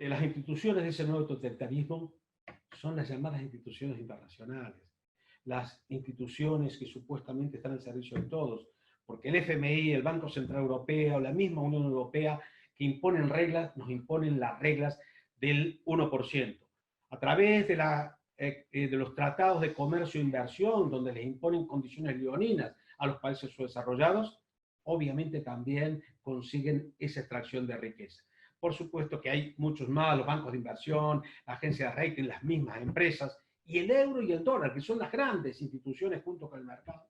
las instituciones de ese nuevo totalitarismo son las llamadas instituciones internacionales, las instituciones que supuestamente están al servicio de todos, porque el FMI, el Banco Central Europeo, la misma Unión Europea, que imponen reglas, nos imponen las reglas del 1%. A través de los tratados de comercio e inversión, donde les imponen condiciones leoninas a los países subdesarrollados, obviamente también consiguen esa extracción de riqueza. Por supuesto que hay muchos más, los bancos de inversión, agencias de rating, las mismas empresas, y el euro y el dólar, que son las grandes instituciones junto con el mercado,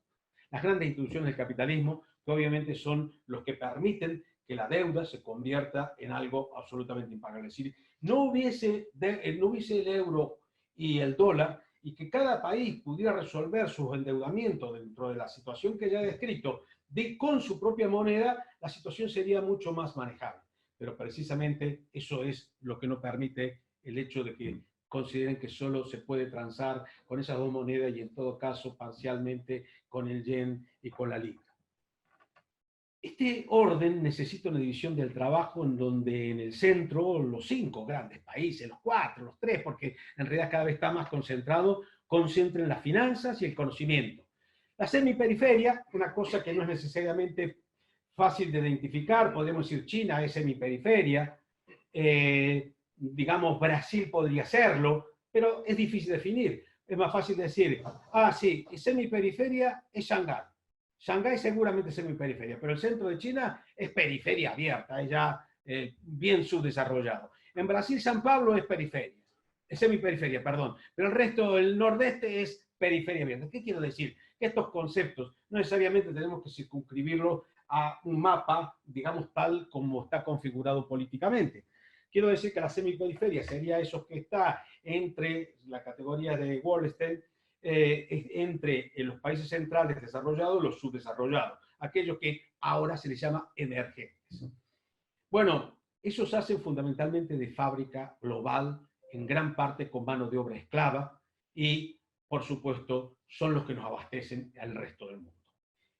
las grandes instituciones del capitalismo, que obviamente son los que permiten que la deuda se convierta en algo absolutamente impagable. Es decir, no hubiese el euro y el dólar, y que cada país pudiera resolver sus endeudamientos dentro de la situación que ya he descrito, con su propia moneda, la situación sería mucho más manejable. Pero precisamente eso es lo que no permite el hecho de que consideren que solo se puede transar con esas dos monedas y en todo caso parcialmente con el yen y con la libra. Este orden necesita una división del trabajo en donde en el centro los 5 grandes países, los 4, los 3, porque en realidad cada vez está más concentrado, concentren las finanzas y el conocimiento. La semiperiferia, una cosa que no es necesariamente fácil de identificar, podemos decir China es semiperiferia, digamos Brasil podría serlo, pero es difícil definir. Es más fácil decir, sí, semiperiferia es Shanghái. Shanghái seguramente es semiperiferia, pero el centro de China es periferia abierta, es ya bien subdesarrollado. En Brasil, San Pablo es periferia, es semiperiferia, perdón, pero el resto del nordeste es periferia abierta. ¿Qué quiero decir? Que estos conceptos no necesariamente tenemos que circunscribirlos a un mapa, digamos, tal como está configurado políticamente. Quiero decir que la semiperiferia sería eso que está entre la categoría de Wallerstein, entre los países centrales desarrollados y los subdesarrollados, aquellos que ahora se les llama emergentes. Bueno, esos hacen fundamentalmente de fábrica global, en gran parte con mano de obra esclava, y, por supuesto, son los que nos abastecen al resto del mundo.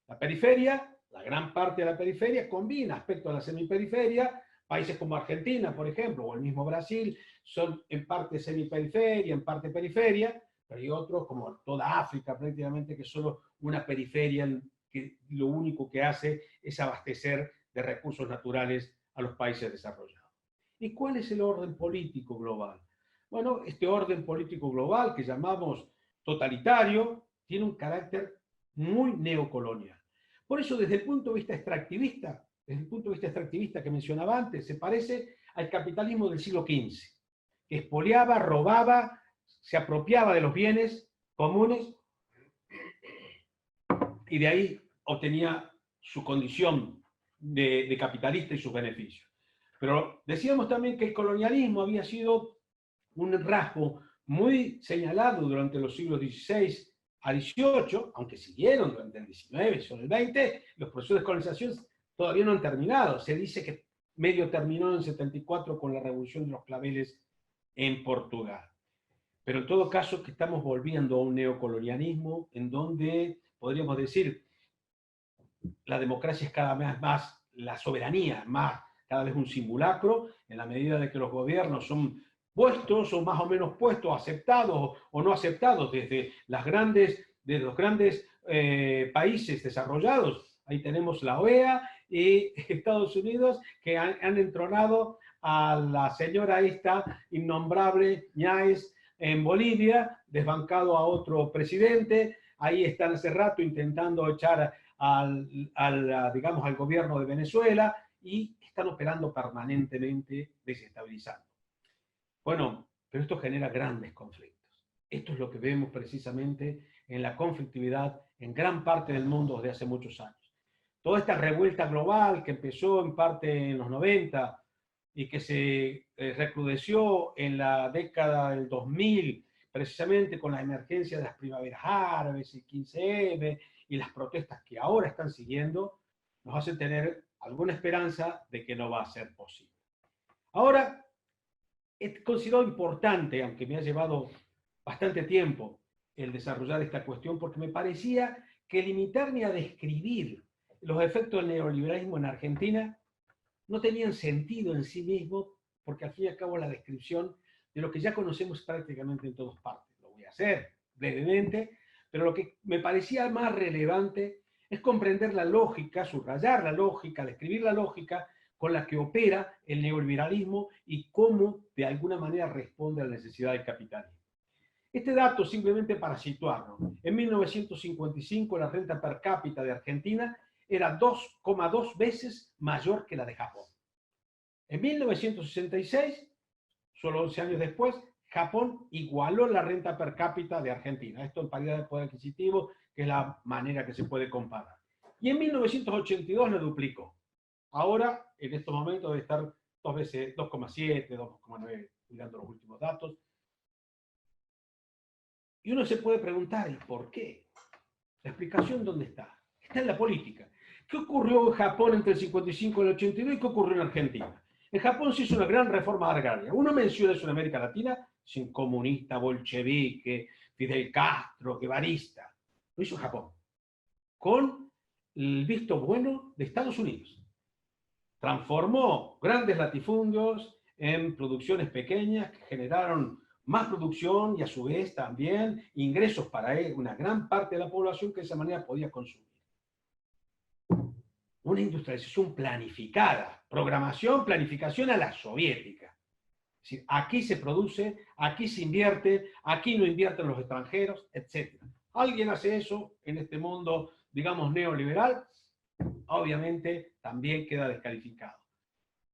La periferia, la gran parte de la periferia, combina aspectos de la semiperiferia. Países como Argentina, por ejemplo, o el mismo Brasil, son en parte semiperiferia, en parte periferia, pero hay otros, como toda África prácticamente, que es solo una periferia que lo único que hace es abastecer de recursos naturales a los países desarrollados. ¿Y cuál es el orden político global? Bueno, este orden político global que llamamos totalitario tiene un carácter muy neocolonial. Por eso, desde el punto de vista extractivista, que mencionaba antes, se parece al capitalismo del siglo XV, que expoliaba, robaba, se apropiaba de los bienes comunes y de ahí obtenía su condición de capitalista y sus beneficios. Pero decíamos también que el colonialismo había sido un rasgo muy señalado durante los siglos XVI a XVIII, aunque siguieron durante el XIX y sobre el XX, los procesos de colonización todavía no han terminado. Se dice que medio terminó en 74 con la Revolución de los Claveles en Portugal. Pero en todo caso que estamos volviendo a un neocolonialismo en donde, podríamos decir, la democracia es cada vez más, la soberanía más, cada vez un simulacro, en la medida de que los gobiernos son puestos o más o menos puestos, aceptados o no aceptados desde los grandes países desarrollados. Ahí tenemos la OEA y Estados Unidos, que han entronado a la señora esta innombrable Ñáez en Bolivia, desbancado a otro presidente. Ahí están hace rato intentando echar digamos, al gobierno de Venezuela y están operando permanentemente desestabilizando. Bueno, pero esto genera grandes conflictos. Esto es lo que vemos precisamente en la conflictividad en gran parte del mundo desde hace muchos años. Toda esta revuelta global que empezó en parte en los 90 y que se recrudeció en la década del 2000, precisamente con la emergencia de las primaveras árabes, el 15M y las protestas que ahora están siguiendo, nos hacen tener alguna esperanza de que no va a ser posible. Ahora, he considerado importante, aunque me ha llevado bastante tiempo el desarrollar esta cuestión, porque me parecía que limitarme a describir los efectos del neoliberalismo en Argentina no tenían sentido en sí mismo, porque al fin y al cabo es la descripción de lo que ya conocemos prácticamente en todas partes. Lo voy a hacer brevemente, pero lo que me parecía más relevante es comprender la lógica, subrayar la lógica, describir la lógica con la que opera el neoliberalismo y cómo de alguna manera responde a la necesidad del capitalismo. Este dato simplemente para situarnos. En 1955 la renta per cápita de Argentina era 2,2 veces mayor que la de Japón. En 1966, solo 11 años después, Japón igualó la renta per cápita de Argentina. Esto en paridad de poder adquisitivo, que es la manera que se puede comparar. Y en 1982 lo duplicó. Ahora, en estos momentos, debe estar 2 veces, 2,7, 2,9, mirando los últimos datos. Y uno se puede preguntar, ¿y por qué? La explicación, ¿dónde está? Está en la política. ¿Qué ocurrió en Japón entre el 55 y el 82 y qué ocurrió en Argentina? En Japón se hizo una gran reforma agraria. Uno menciona eso en América Latina, sin comunista, bolchevique, Fidel Castro, guevarista. Lo hizo Japón, con el visto bueno de Estados Unidos. Transformó grandes latifundios en producciones pequeñas que generaron más producción y a su vez también ingresos para una gran parte de la población que de esa manera podía consumir. Una industrialización planificada, programación, planificación a la soviética. Es decir, aquí se produce, aquí se invierte, aquí no invierten los extranjeros, etc. ¿Alguien hace eso en este mundo, digamos, neoliberal? Obviamente también queda descalificado.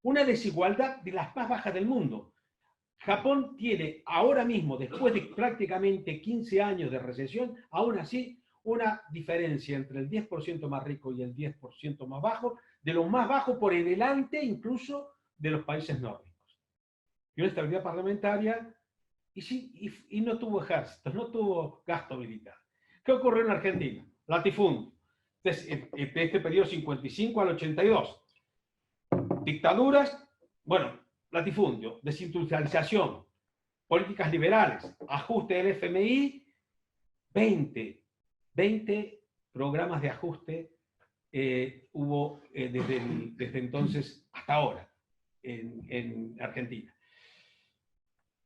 Una desigualdad de las más bajas del mundo. Japón tiene ahora mismo, después de prácticamente 15 años de recesión, aún así una diferencia entre el 10% más rico y el 10% más bajo, de los más bajos por delante incluso de los países nórdicos. Y una estabilidad parlamentaria y no tuvo ejércitos, no tuvo gasto militar. ¿Qué ocurrió en Argentina? Latifundio. De este periodo 55 al 82. Dictaduras, bueno, latifundio, desindustrialización, políticas liberales, ajuste del FMI, 20 programas de ajuste hubo desde entonces hasta ahora en Argentina.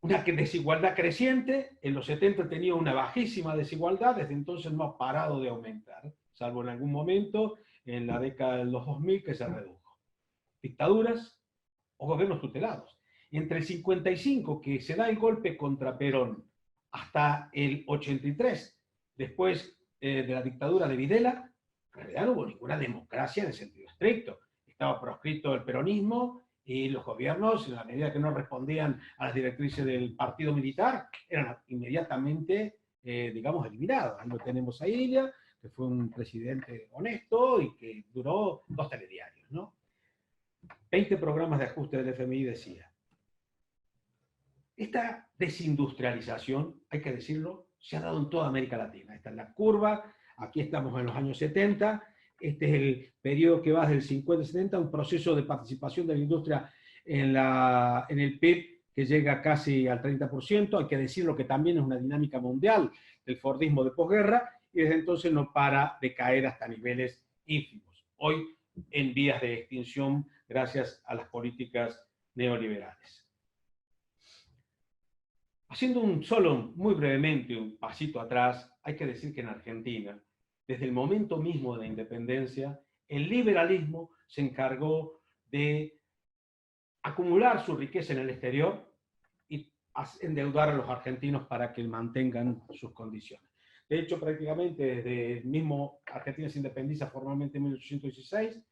Una desigualdad creciente, en los 70 tenía una bajísima desigualdad, desde entonces no ha parado de aumentar, salvo en algún momento en la década de los 2000 que se redujo. Dictaduras o gobiernos tutelados. Entre el 55, que se da el golpe contra Perón, hasta el 83, después de la dictadura de Videla, en realidad no hubo ninguna democracia en el sentido estricto. Estaba proscrito el peronismo y los gobiernos, en la medida que no respondían a las directrices del partido militar, eran inmediatamente, digamos, eliminados. Ahí lo tenemos a Ilia, que fue un presidente honesto y que duró 2 telediarios, ¿no? 20 programas de ajuste del FMI decía. Esta desindustrialización, hay que decirlo, se ha dado en toda América Latina. Esta es la curva, aquí estamos en los años 70, este es el periodo que va desde el 50 al 70, un proceso de participación de la industria en el PIB que llega casi al 30%, hay que decirlo que también es una dinámica mundial del fordismo de posguerra, y desde entonces no para de caer hasta niveles ínfimos. Hoy en vías de extinción gracias a las políticas neoliberales. Haciendo muy brevemente, un pasito atrás, hay que decir que en Argentina, desde el momento mismo de la independencia, el liberalismo se encargó de acumular su riqueza en el exterior y endeudar a los argentinos para que mantengan sus condiciones. De hecho, prácticamente desde el mismo Argentina se independiza formalmente en 1816,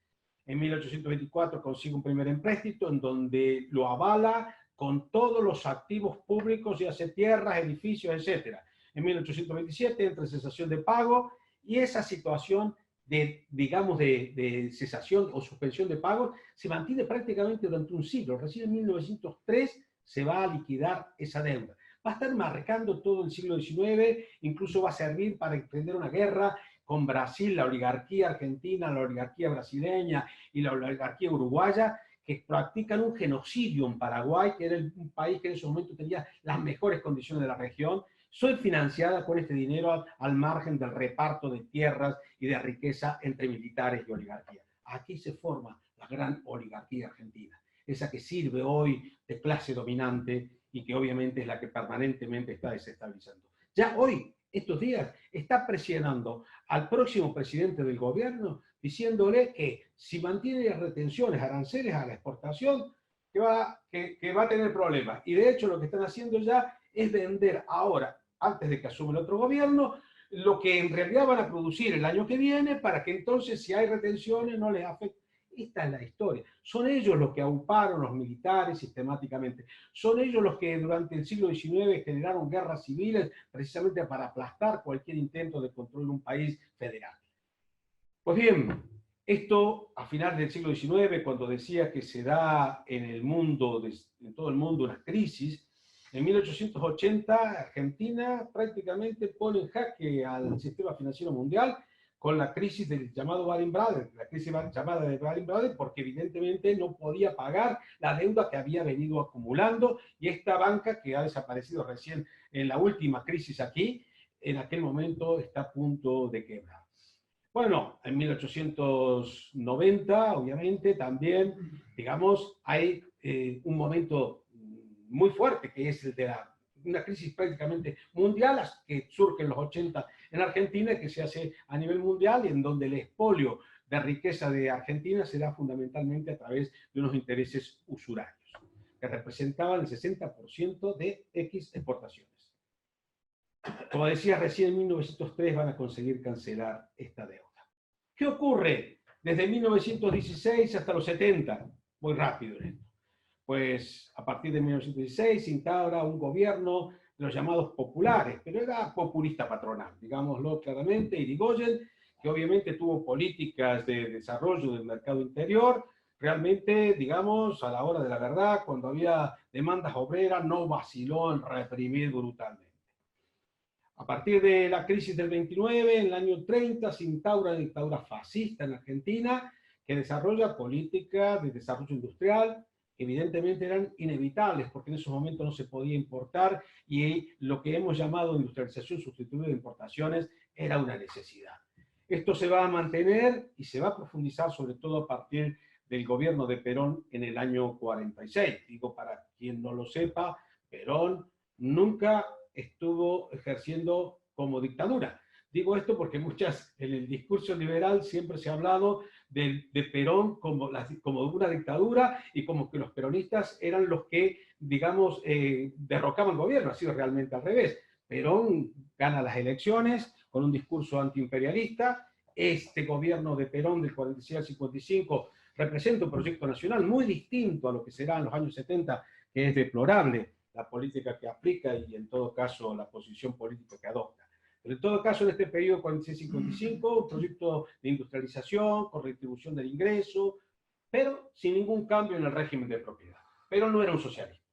en 1824 consigue un primer empréstito en donde lo avala con todos los activos públicos, ya sea tierras, edificios, etc. En 1827 entra en cesación de pago y esa situación digamos, de cesación o suspensión de pagos se mantiene prácticamente durante un siglo. Recién en 1903 se va a liquidar esa deuda. Va a estar marcando todo el siglo XIX, incluso va a servir para emprender una guerra con Brasil, la oligarquía argentina, la oligarquía brasileña y la oligarquía uruguaya, que practican un genocidio en Paraguay, que era un país que en ese momento tenía las mejores condiciones de la región. Soy financiada con este dinero al margen del reparto de tierras y de riqueza entre militares y oligarquía. Aquí se forma la gran oligarquía argentina. esa que sirve hoy de clase dominante y que obviamente es la que permanentemente está desestabilizando. Ya hoy, estos días, está presionando al próximo presidente del gobierno diciéndole que si mantiene las retenciones aranceles a la exportación, que va a tener problemas. Y de hecho lo que están haciendo ya es vender ahora, antes de que asuma el otro gobierno, lo que en realidad van a producir el año que viene para que entonces si hay retenciones no les afecte. Esta es la historia. Son ellos los que auparon los militares sistemáticamente. Son ellos los que durante el siglo XIX generaron guerras civiles precisamente para aplastar cualquier intento de control de un país federal. Pues bien, esto a final del siglo XIX, cuando decía que se da en el mundo, en todo el mundo, una crisis, en 1880 Argentina prácticamente pone en jaque al sistema financiero mundial con la crisis del llamado Lehman Brothers, la crisis llamada de Lehman Brothers, porque evidentemente no podía pagar la deuda que había venido acumulando y esta banca que ha desaparecido recién en la última crisis aquí, en aquel momento está a punto de quebrar. Bueno, en 1890, obviamente, también, digamos, hay un momento muy fuerte, que es el de una crisis prácticamente mundial, que surge en los 80 en Argentina y que se hace a nivel mundial, y en donde el expolio de riqueza de Argentina se da fundamentalmente a través de unos intereses usurarios, que representaban el 60% de X exportaciones. Como decía recién, en 1903 van a conseguir cancelar esta deuda. ¿Qué ocurre desde 1916 hasta los 70? Muy rápido esto. Pues a partir de 1916 se instaura un gobierno de los llamados populares, pero era populista patronal, digámoslo claramente, Irigoyen, que obviamente tuvo políticas de desarrollo del mercado interior, realmente, digamos, a la hora de la verdad, cuando había demandas obreras, no vaciló en reprimir brutalmente. A partir de la crisis del 29, en el año 30, se instaura la dictadura fascista en Argentina, que desarrolla políticas de desarrollo industrial, que evidentemente eran inevitables, porque en esos momentos no se podía importar, y lo que hemos llamado industrialización sustituida de importaciones era una necesidad. Esto se va a mantener y se va a profundizar, sobre todo a partir del gobierno de Perón en el año 46. Digo, para quien no lo sepa, Perón nunca estuvo ejerciendo como dictadura. Digo esto porque en el discurso liberal siempre se ha hablado de Perón como una dictadura y como que los peronistas eran los que, digamos, derrocaban el gobierno. Ha sido realmente al revés. Perón gana las elecciones con un discurso antiimperialista. Este gobierno de Perón del 46 al 55 representa un proyecto nacional muy distinto a lo que será en los años 70, que es deplorable la política que aplica y en todo caso la posición política que adopta. Pero en todo caso en este periodo 46-55, un proyecto de industrialización, con redistribución del ingreso, pero sin ningún cambio en el régimen de propiedad. Perón no era un socialista.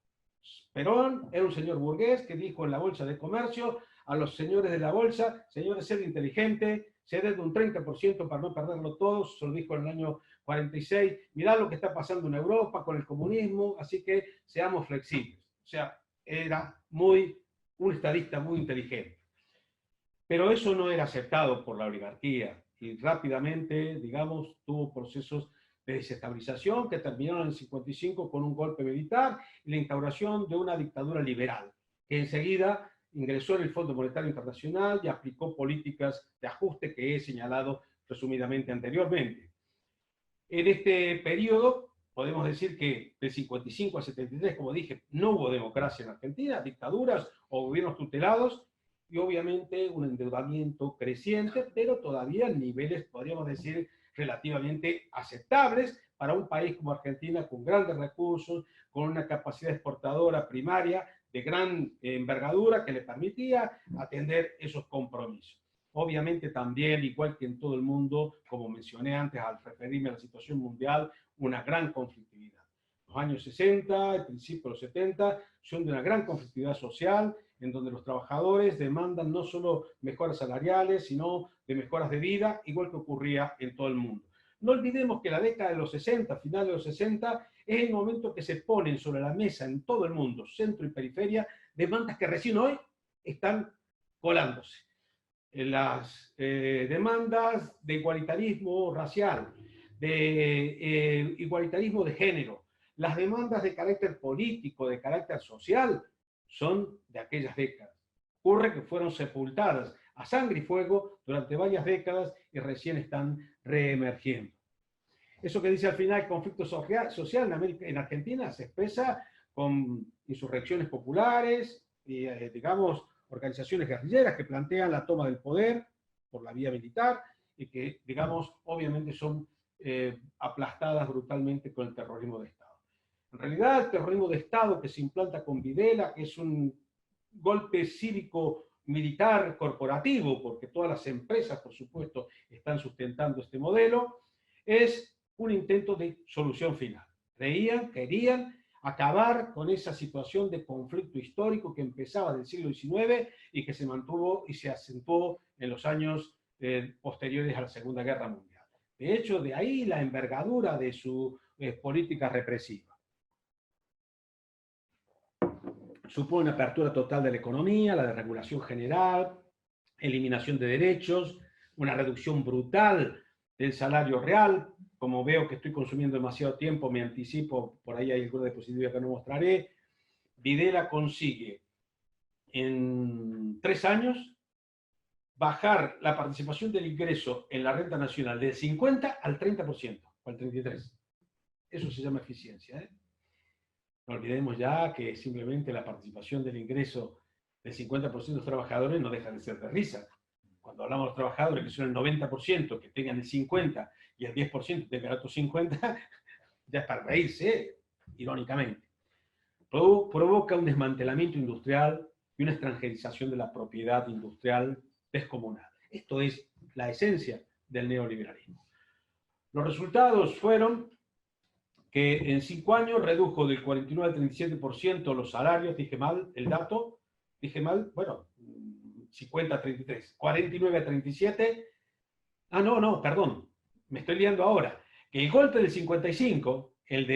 Perón era un señor burgués que dijo en la Bolsa de Comercio a los señores de la Bolsa: señores, sed inteligente, ceded un 30% para no perderlo todo. Se lo dijo en el año 46. Mirá lo que está pasando en Europa con el comunismo, así que seamos flexibles. O sea, era un estadista muy inteligente. Pero eso no era aceptado por la oligarquía y rápidamente, digamos, tuvo procesos de desestabilización que terminaron en el 55 con un golpe militar y la instauración de una dictadura liberal, que enseguida ingresó en el Fondo Monetario Internacional y aplicó políticas de ajuste que he señalado resumidamente anteriormente. En este periodo, podemos decir que del 55 al 73, como dije, no hubo democracia en Argentina, dictaduras o gobiernos tutelados, y obviamente un endeudamiento creciente, pero todavía en niveles, podríamos decir, relativamente aceptables para un país como Argentina, con grandes recursos, con una capacidad exportadora primaria de gran envergadura que le permitía atender esos compromisos. Obviamente también, igual que en todo el mundo, como mencioné antes al referirme a la situación mundial, una gran conflictividad. Los años 60, el principio de los 70, son de una gran conflictividad social, en donde los trabajadores demandan no solo mejoras salariales, sino de mejoras de vida, igual que ocurría en todo el mundo. No olvidemos que la década de los 60, finales de los 60, es el momento que se ponen sobre la mesa en todo el mundo, centro y periferia, demandas que recién hoy están colándose. Las demandas de igualitarismo racial, de igualitarismo de género, Las demandas de carácter político, de carácter social, son de aquellas décadas. Ocurre que fueron sepultadas a sangre y fuego durante varias décadas y recién están reemergiendo. Eso que dice al final el conflicto social en Argentina se expresa con insurrecciones populares, y, digamos, organizaciones guerrilleras que plantean la toma del poder por la vía militar y que, digamos, obviamente son aplastadas brutalmente con el terrorismo de Estado. En realidad, el terrorismo de Estado que se implanta con Videla, que es un golpe cívico militar corporativo, porque todas las empresas, por supuesto, están sustentando este modelo, es un intento de solución final. Querían acabar con esa situación de conflicto histórico que empezaba del siglo XIX y que se mantuvo y se acentuó en los años posteriores a la Segunda Guerra Mundial. De hecho, de ahí la envergadura de su política represiva. Supone una apertura total de la economía, la desregulación general, eliminación de derechos, una reducción brutal del salario real. Como veo que estoy consumiendo demasiado tiempo, me anticipo, por ahí hay alguna diapositiva que no mostraré. Videla consigue en 3 años bajar la participación del ingreso en la renta nacional del 50 al 30%, o al 33%. Eso se llama eficiencia, ¿eh? No olvidemos ya que simplemente la participación del ingreso del 50% de los trabajadores no deja de ser de risa. Cuando hablamos de los trabajadores que son el 90%, que tengan el 50% y el 10% tengan el otro 50%, ya es para reírse, irónicamente. Provoca un desmantelamiento industrial y una extranjerización de la propiedad industrial descomunal. Esto es la esencia del neoliberalismo. Los resultados fueron que en 5 años redujo del 49 al 37% los salarios, dije mal el dato, bueno, 50 a 33, 49 a 37, perdón, me estoy liando ahora, que el golpe del 55, el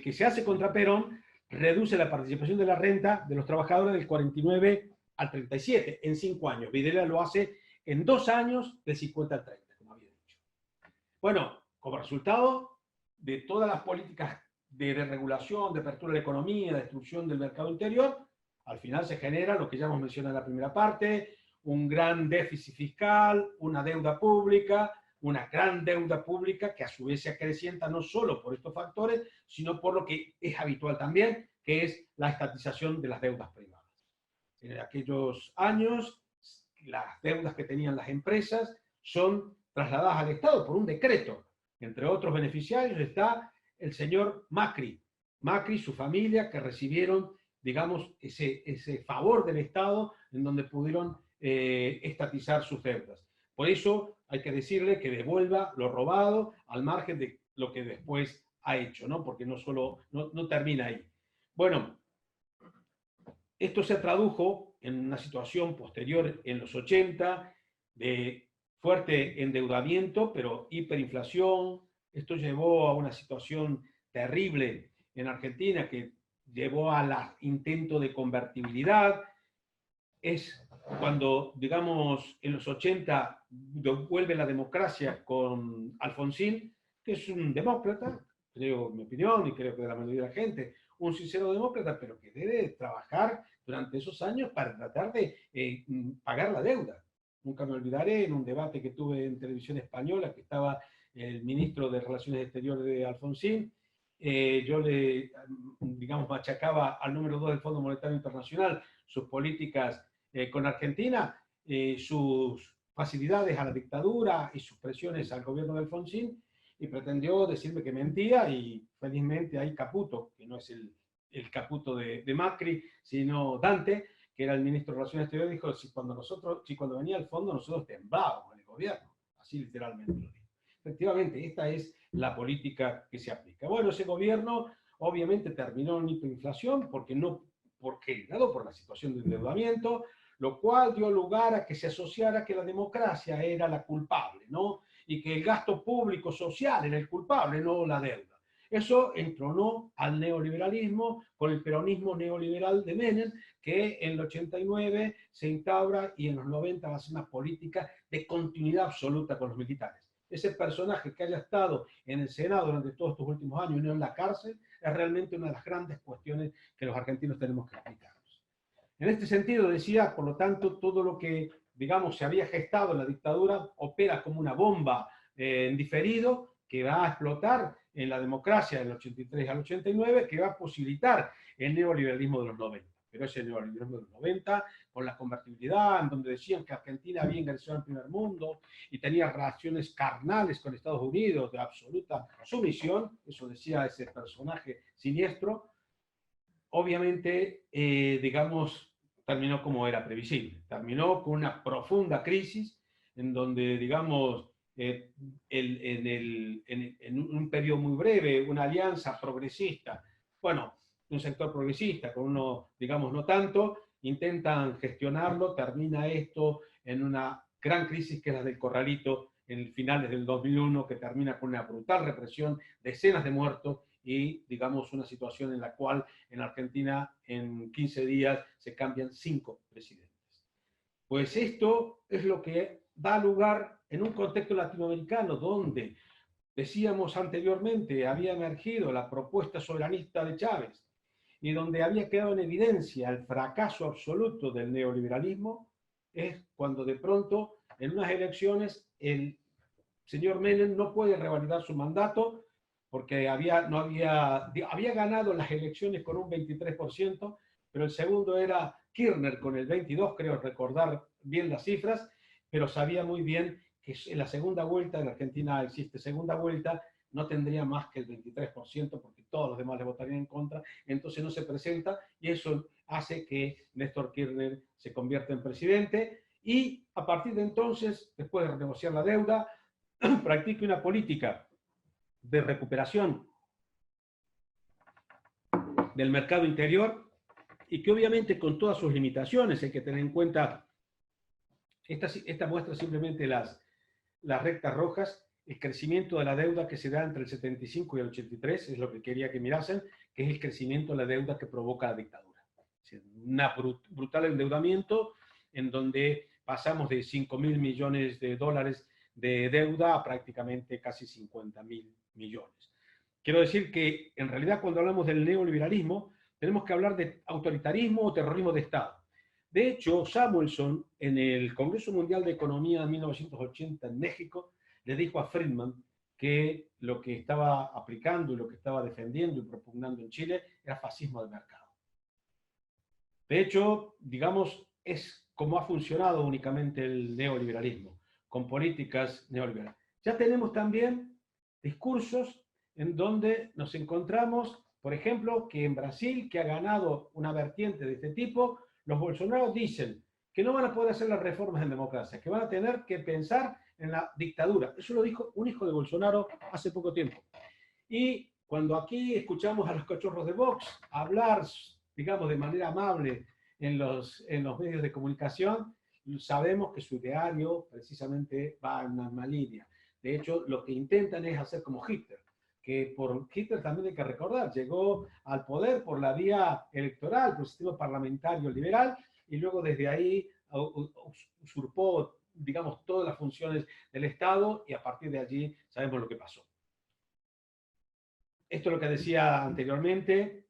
que se hace contra Perón, reduce la participación de la renta de los trabajadores del 49 al 37 en 5 años. Videla lo hace en 2 años del 50 al 30, como había dicho. Bueno, como resultado de todas las políticas de desregulación, de apertura de la economía, de destrucción del mercado interior, al final se genera lo que ya hemos mencionado en la primera parte, un gran déficit fiscal, una deuda pública, una gran deuda pública que a su vez se acrecienta no solo por estos factores, sino por lo que es habitual también, que es la estatización de las deudas privadas. En aquellos años, las deudas que tenían las empresas son trasladadas al Estado por un decreto. Entre otros beneficiarios está el señor Macri y su familia, que recibieron, digamos, ese favor del Estado en donde pudieron estatizar sus deudas. Por eso hay que decirle que devuelva lo robado al margen de lo que después ha hecho, ¿no? Porque no termina ahí. Bueno, esto se tradujo en una situación posterior en los 80 de fuerte endeudamiento, pero hiperinflación. Esto llevó a una situación terrible en Argentina que llevó al intento de convertibilidad. Es cuando, digamos, en los 80 vuelve la democracia con Alfonsín, que es un demócrata, creo, en mi opinión, y creo que de la mayoría de la gente, un sincero demócrata, pero que debe trabajar durante esos años para tratar de pagar la deuda. Nunca me olvidaré en un debate que tuve en televisión española, que estaba el ministro de Relaciones Exteriores de Alfonsín, yo le, digamos, machacaba al número 2 del Fondo Monetario Internacional sus políticas con Argentina, sus facilidades a la dictadura y sus presiones al gobierno de Alfonsín, y pretendió decirme que mentía, y felizmente ahí Caputo, que no es el Caputo de Macri, sino Dante, que era el ministro de Relaciones Exteriores, dijo, si cuando venía al fondo nosotros temblábamos en el gobierno, así literalmente lo dijo. Efectivamente, esta es la política que se aplica. Bueno, ese gobierno obviamente terminó en hiperinflación dado por la situación de endeudamiento, lo cual dio lugar a que se asociara que la democracia era la culpable, ¿no? Y que el gasto público social era el culpable, no la deuda. Eso entronó al neoliberalismo con el peronismo neoliberal de Menem, que en el 89 se instaura y en los 90 va a ser una política de continuidad absoluta con los militares. ese personaje que haya estado en el Senado durante todos estos últimos años y no en la cárcel, es realmente una de las grandes cuestiones que los argentinos tenemos que explicarnos. En este sentido, decía, por lo tanto, todo lo que, digamos, se había gestado en la dictadura opera como una bomba en diferido que va a explotar en la democracia del 83 al 89, que va a posibilitar el neoliberalismo de los 90. Pero ese neoliberalismo de los 90, con la convertibilidad, en donde decían que Argentina había ingresado al primer mundo y tenía relaciones carnales con Estados Unidos de absoluta sumisión, eso decía ese personaje siniestro, obviamente, digamos, terminó como era previsible. Terminó con una profunda crisis en donde, digamos, en un periodo muy breve, una alianza progresista, bueno, un sector progresista con uno, digamos, no tanto, intentan gestionarlo, termina esto en una gran crisis que es la del Corralito en finales del 2001, que termina con una brutal represión, decenas de muertos y, digamos, una situación en la cual en Argentina en 15 días se cambian 5 presidentes. Pues esto es lo que da lugar en un contexto latinoamericano donde, decíamos anteriormente, había emergido la propuesta soberanista de Chávez y donde había quedado en evidencia el fracaso absoluto del neoliberalismo, es cuando de pronto en unas elecciones el señor Menem no puede revalidar su mandato porque había ganado las elecciones con un 23%, pero el segundo era Kirchner con el 22%, creo recordar bien las cifras, pero sabía muy bien que en la segunda vuelta, en Argentina existe segunda vuelta, no tendría más que el 23% porque todos los demás le votarían en contra, entonces no se presenta y eso hace que Néstor Kirchner se convierta en presidente y a partir de entonces, después de renegociar la deuda, practique una política de recuperación del mercado interior y que obviamente con todas sus limitaciones hay que tener en cuenta, esta muestra simplemente las rectas rojas, el crecimiento de la deuda que se da entre el 75 y el 83, es lo que quería que mirasen, que es el crecimiento de la deuda que provoca la dictadura. Es decir, un brutal endeudamiento en donde pasamos de 5.000 millones de dólares de deuda a prácticamente casi 50.000 millones. Quiero decir que en realidad cuando hablamos del neoliberalismo tenemos que hablar de autoritarismo o terrorismo de Estado. De hecho, Samuelson, en el Congreso Mundial de Economía de 1980 en México, le dijo a Friedman que lo que estaba aplicando y lo que estaba defendiendo y propugnando en Chile era fascismo de mercado. De hecho, digamos, es como ha funcionado únicamente el neoliberalismo, con políticas neoliberales. Ya tenemos también discursos en donde nos encontramos, por ejemplo, que en Brasil, que ha ganado una vertiente de este tipo, los bolsonaros dicen que no van a poder hacer las reformas en democracia, que van a tener que pensar en la dictadura. Eso lo dijo un hijo de Bolsonaro hace poco tiempo. Y cuando aquí escuchamos a los cachorros de Vox hablar, digamos, de manera amable en los medios de comunicación, sabemos que su ideario precisamente va en una línea. De hecho, lo que intentan es hacer como Hitler, que por Hitler también hay que recordar, llegó al poder por la vía electoral, por el sistema parlamentario liberal, y luego desde ahí usurpó, digamos, todas las funciones del Estado, y a partir de allí sabemos lo que pasó. Esto es lo que decía anteriormente,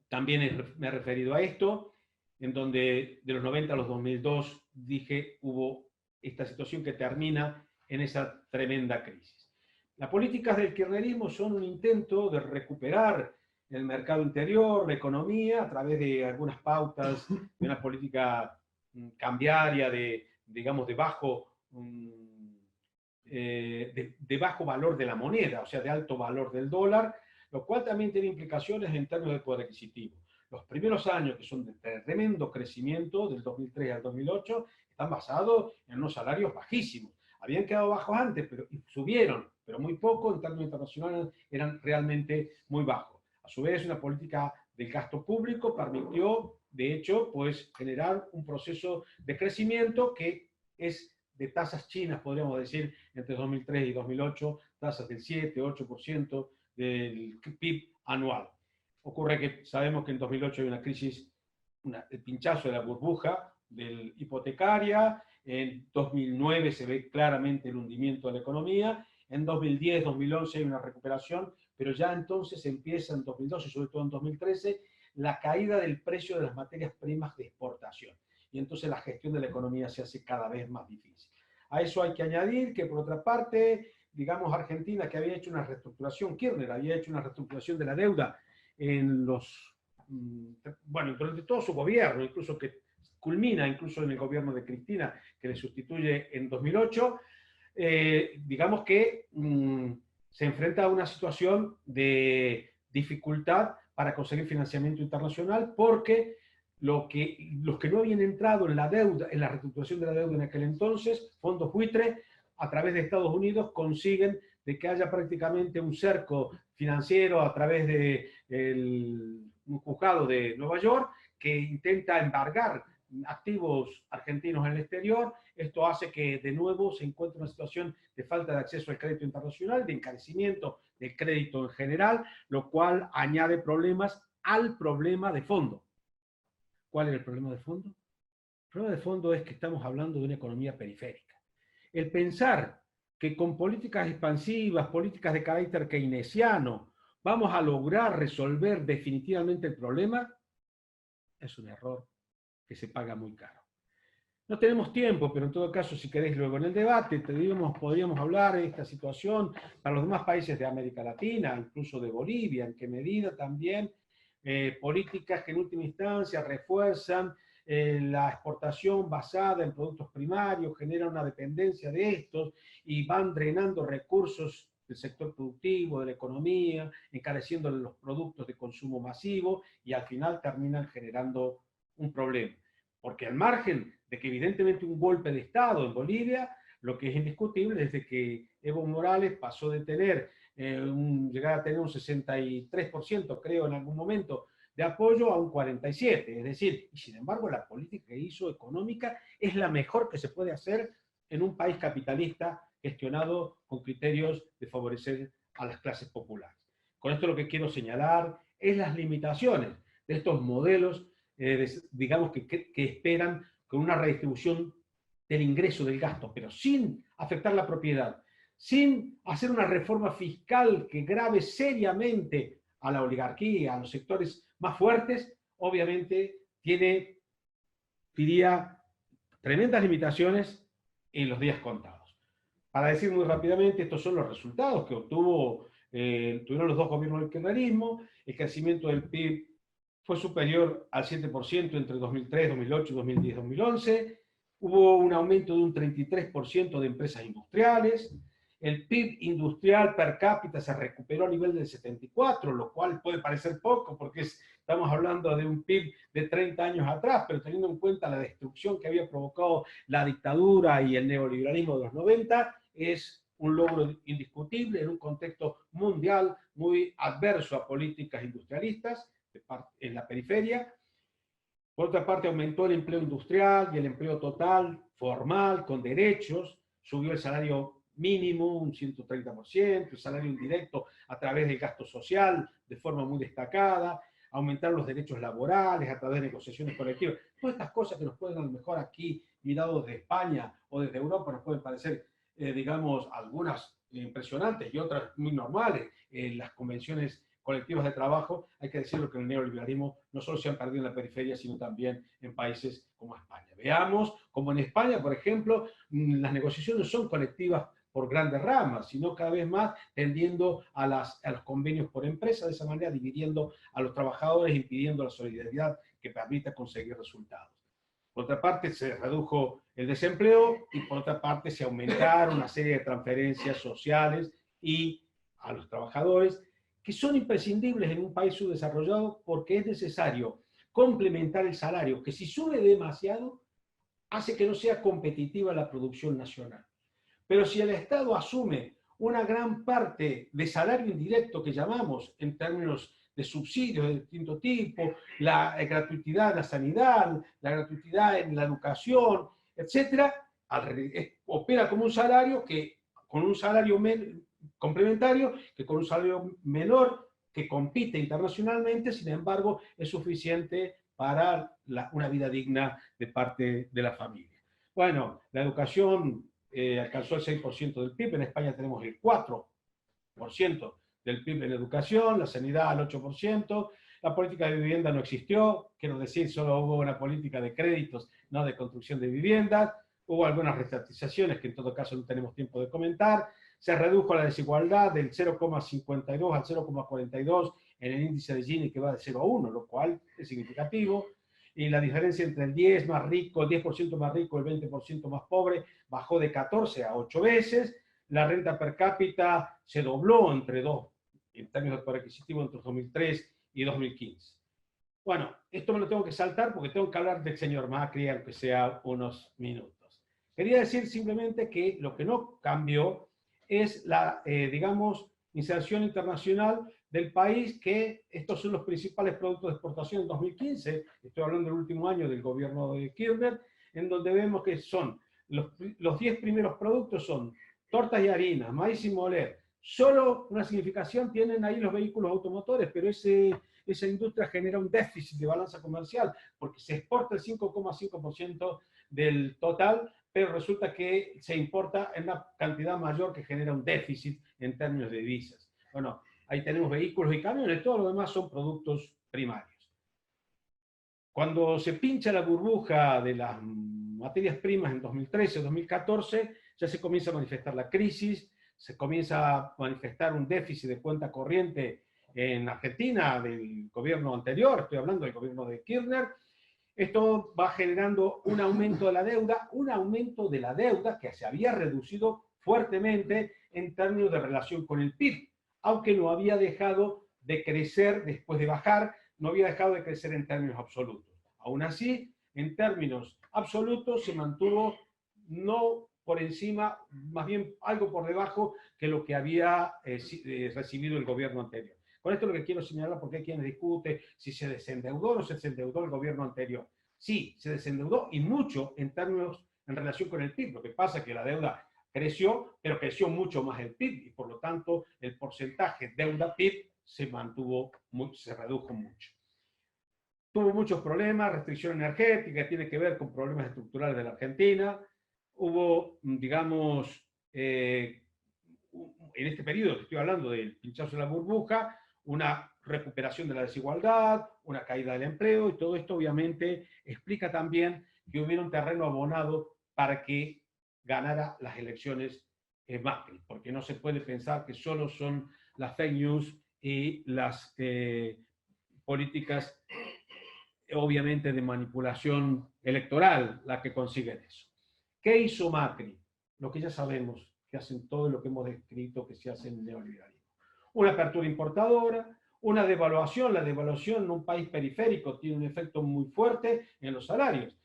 también me he referido a esto, en donde de los 90 a los 2002 dije hubo esta situación que termina en esa tremenda crisis. Las políticas del kirchnerismo son un intento de recuperar el mercado interior, la economía, a través de algunas pautas de una política cambiaria, digamos, de bajo valor de la moneda, o sea, de alto valor del dólar, lo cual también tiene implicaciones en términos de poder adquisitivo. Los primeros años, que son de tremendo crecimiento, del 2003 al 2008, están basados en unos salarios bajísimos. Habían quedado bajos antes, pero subieron, pero muy poco, en términos internacionales eran realmente muy bajos. A su vez, una política del gasto público permitió, de hecho, pues, generar un proceso de crecimiento que es de tasas chinas, podríamos decir, entre 2003 y 2008, tasas del 7-8% del PIB anual. Ocurre que sabemos que en 2008 hay una crisis, el pinchazo de la burbuja hipotecaria, En 2009 se ve claramente el hundimiento de la economía. En 2010, 2011 hay una recuperación, pero ya entonces empieza en 2012, sobre todo en 2013, la caída del precio de las materias primas de exportación. Y entonces la gestión de la economía se hace cada vez más difícil. A eso hay que añadir que, por otra parte, digamos, Argentina, que había hecho una reestructuración, Kirchner había hecho una reestructuración de la deuda en los, bueno, durante todo su gobierno, incluso que culmina incluso en el gobierno de Cristina, que le sustituye en 2008, digamos que se enfrenta a una situación de dificultad para conseguir financiamiento internacional porque los que no habían entrado en la deuda, en la reestructuración de la deuda en aquel entonces, fondos buitre, a través de Estados Unidos consiguen de que haya prácticamente un cerco financiero a través de un juzgado de Nueva York que intenta embargar activos argentinos en el exterior. Esto hace que de nuevo se encuentre una situación de falta de acceso al crédito internacional, de encarecimiento del crédito en general, lo cual añade problemas al problema de fondo. ¿Cuál es el problema de fondo? El problema de fondo es que estamos hablando de una economía periférica. El pensar que con políticas expansivas, políticas de carácter keynesiano, vamos a lograr resolver definitivamente el problema, es un error que se paga muy caro. No tenemos tiempo, pero en todo caso, si queréis luego en el debate, podríamos hablar de esta situación para los demás países de América Latina, incluso de Bolivia, en qué medida también políticas que en última instancia refuerzan la exportación basada en productos primarios, generan una dependencia de estos y van drenando recursos del sector productivo, de la economía, encareciendo los productos de consumo masivo y al final terminan generando un problema. Porque al margen de que evidentemente un golpe de Estado en Bolivia, lo que es indiscutible es de que Evo Morales pasó de tener llegar a tener un 63%, creo, en algún momento, de apoyo a un 47%. Es decir, y sin embargo, la política que hizo económica es la mejor que se puede hacer en un país capitalista gestionado con criterios de favorecer a las clases populares. Con esto lo que quiero señalar es las limitaciones de estos modelos, digamos, que esperan con una redistribución del ingreso, del gasto, pero sin afectar la propiedad, sin hacer una reforma fiscal que grave seriamente a la oligarquía, a los sectores más fuertes, obviamente tiene, diría, tremendas limitaciones en los días contados. Para decir muy rápidamente, estos son los resultados que tuvieron los dos gobiernos del kirchnerismo. El crecimiento del PIB fue superior al 7% entre 2003, 2008, 2010, 2011. Hubo un aumento de un 33% de empresas industriales. El PIB industrial per cápita se recuperó a nivel del 74, lo cual puede parecer poco porque estamos hablando de un PIB de 30 años atrás, pero teniendo en cuenta la destrucción que había provocado la dictadura y el neoliberalismo de los 90, es un logro indiscutible en un contexto mundial muy adverso a políticas industrialistas en la periferia. Por otra parte, aumentó el empleo industrial y el empleo total, formal, con derechos, subió el salario mínimo un 130%, el salario indirecto a través del gasto social de forma muy destacada, aumentaron los derechos laborales a través de negociaciones colectivas. Todas estas cosas que nos pueden a lo mejor aquí, mirados desde España o desde Europa, nos pueden parecer, digamos, algunas impresionantes y otras muy normales. Las convenciones colectivas de trabajo, hay que decirlo que el neoliberalismo no solo se han perdido en la periferia, sino también en países como España. Veamos como en España, por ejemplo, las negociaciones son colectivas por grandes ramas, sino cada vez más tendiendo a los convenios por empresa, de esa manera dividiendo a los trabajadores, impidiendo la solidaridad que permita conseguir resultados. Por otra parte, se redujo el desempleo y por otra parte se aumentaron una serie de transferencias sociales y a los trabajadores que son imprescindibles en un país subdesarrollado porque es necesario complementar el salario, que si sube demasiado, hace que no sea competitiva la producción nacional. Pero si el Estado asume una gran parte de salario indirecto que llamamos en términos de subsidios de distinto tipo, la gratuidad en la sanidad, la gratuidad en la educación, etc., opera como un salario que, con un salario complementario, que con un salario menor, que compite internacionalmente, sin embargo, es suficiente para una vida digna de parte de la familia. Bueno, la educación alcanzó el 6% del PIB, en España tenemos el 4% del PIB en educación, la sanidad al 8%, la política de vivienda no existió, quiero decir, solo hubo una política de créditos, no de construcción de viviendas, hubo algunas reestatizaciones que en todo caso no tenemos tiempo de comentar, se redujo la desigualdad del 0,52 al 0,42 en el índice de Gini, que va de 0 a 1, lo cual es significativo, y la diferencia entre el 10 más rico, el 10% más rico y el 20% más pobre bajó de 14 a 8 veces, la renta per cápita se dobló en términos de poder adquisitivo entre 2003 y 2015. Bueno, esto me lo tengo que saltar porque tengo que hablar del señor Macri, aunque sea unos minutos. Quería decir simplemente que lo que no cambió es la, digamos, inserción internacional del país, que estos son los principales productos de exportación en 2015, estoy hablando del último año del gobierno de Kirchner, en donde vemos que son los 10 primeros productos son tortas y harinas, maíz y moler. Solo una significación tienen ahí los vehículos automotores, pero esa industria genera un déficit de balanza comercial, porque se exporta el 5,5% del total, pero resulta que se importa en una cantidad mayor que genera un déficit en términos de divisas. Bueno, ahí tenemos vehículos y camiones, todo lo demás son productos primarios. Cuando se pincha la burbuja de las materias primas en 2013-2014, ya se comienza a manifestar la crisis, se comienza a manifestar un déficit de cuenta corriente en Argentina del gobierno anterior, estoy hablando del gobierno de Kirchner. Esto va generando un aumento de la deuda que se había reducido fuertemente en términos de relación con el PIB, aunque no había dejado de crecer después de bajar, no había dejado de crecer en términos absolutos. Aún así, en términos absolutos se mantuvo no por encima, más bien algo por debajo que lo que había recibido el gobierno anterior. Con esto lo que quiero señalar, porque hay quienes discuten si se desendeudó o no se desendeudó el gobierno anterior. Sí, se desendeudó y mucho en términos, en relación con el PIB. Lo que pasa es que la deuda creció, pero creció mucho más el PIB y por lo tanto el porcentaje deuda-PIB se mantuvo, se redujo mucho. Tuvo muchos problemas, restricción energética, tiene que ver con problemas estructurales de la Argentina. Hubo, digamos, en este periodo que estoy hablando del pinchazo de la burbuja, una recuperación de la desigualdad, una caída del empleo, y todo esto obviamente explica también que hubiera un terreno abonado para que ganara las elecciones Macri, porque no se puede pensar que solo son las fake news y las políticas obviamente de manipulación electoral la que consiguen eso. ¿Qué hizo Macri? Lo que ya sabemos, que hacen todo lo que hemos descrito que se hace en el neoliberalismo. Una apertura importadora, una devaluación. La devaluación en un país periférico tiene un efecto muy fuerte en los salarios.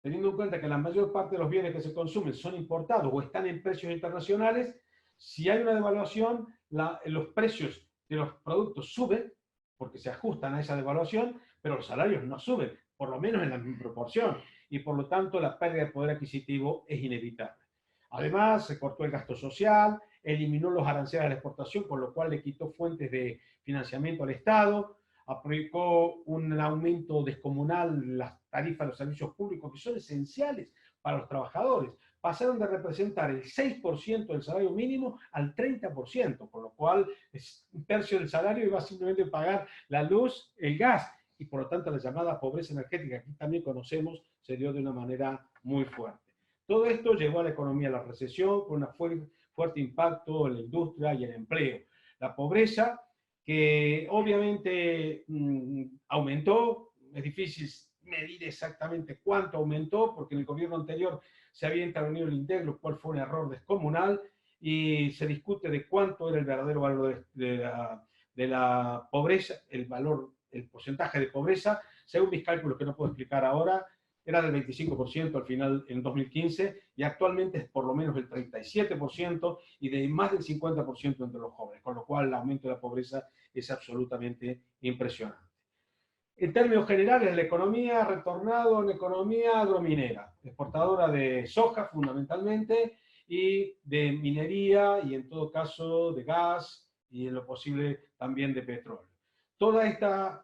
Teniendo en cuenta que la mayor parte de los bienes que se consumen son importados o están en precios internacionales, si hay una devaluación, los precios de los productos suben porque se ajustan a esa devaluación, pero los salarios no suben, por lo menos en la misma proporción, y por lo tanto la pérdida de poder adquisitivo es inevitable. Además, se cortó el gasto social, eliminó los aranceles a la exportación, con lo cual le quitó fuentes de financiamiento al Estado, aplicó un aumento descomunal en las tarifas de los servicios públicos, que son esenciales para los trabajadores. Pasaron de representar el 6% del salario mínimo al 30%, con lo cual es un tercio del salario y va simplemente a pagar la luz, el gas, y por lo tanto la llamada pobreza energética, que también conocemos, se dio de una manera muy fuerte. Todo esto llevó a la economía a la recesión, con un fuerte impacto en la industria y el empleo. La pobreza, que obviamente aumentó, es difícil medir exactamente cuánto aumentó, porque en el gobierno anterior se había intervenido el INDEC, lo cual fue un error descomunal, y se discute de cuánto era el verdadero valor de la pobreza, el porcentaje de pobreza. Según mis cálculos, que no puedo explicar ahora, era del 25% al final en 2015 y actualmente es por lo menos el 37% y de más del 50% entre los jóvenes, con lo cual el aumento de la pobreza es absolutamente impresionante. En términos generales, la economía ha retornado a una economía agrominera, exportadora de soja fundamentalmente y de minería y en todo caso de gas y en lo posible también de petróleo. Toda esta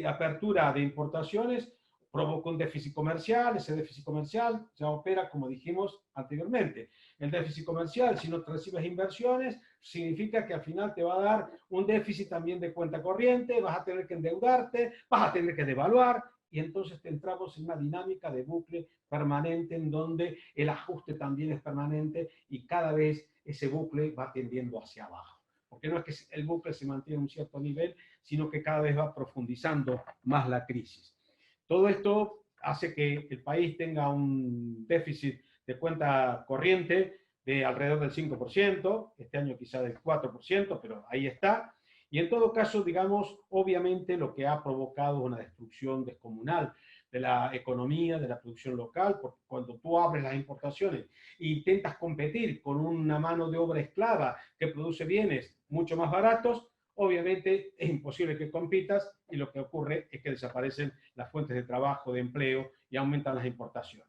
apertura de importaciones provoca un déficit comercial, ese déficit comercial ya opera, como dijimos anteriormente. El déficit comercial, si no recibes inversiones, significa que al final te va a dar un déficit también de cuenta corriente, vas a tener que endeudarte, vas a tener que devaluar, y entonces entramos en una dinámica de bucle permanente en donde el ajuste también es permanente y cada vez ese bucle va tendiendo hacia abajo. Porque no es que el bucle se mantiene a un cierto nivel, sino que cada vez va profundizando más la crisis. Todo esto hace que el país tenga un déficit de cuenta corriente de alrededor del 5%, este año quizá del 4%, pero ahí está. Y en todo caso, digamos, obviamente lo que ha provocado una destrucción descomunal de la economía, de la producción local, porque cuando tú abres las importaciones e intentas competir con una mano de obra esclava que produce bienes mucho más baratos, obviamente es imposible que compitas y lo que ocurre es que desaparecen las fuentes de trabajo, de empleo y aumentan las importaciones.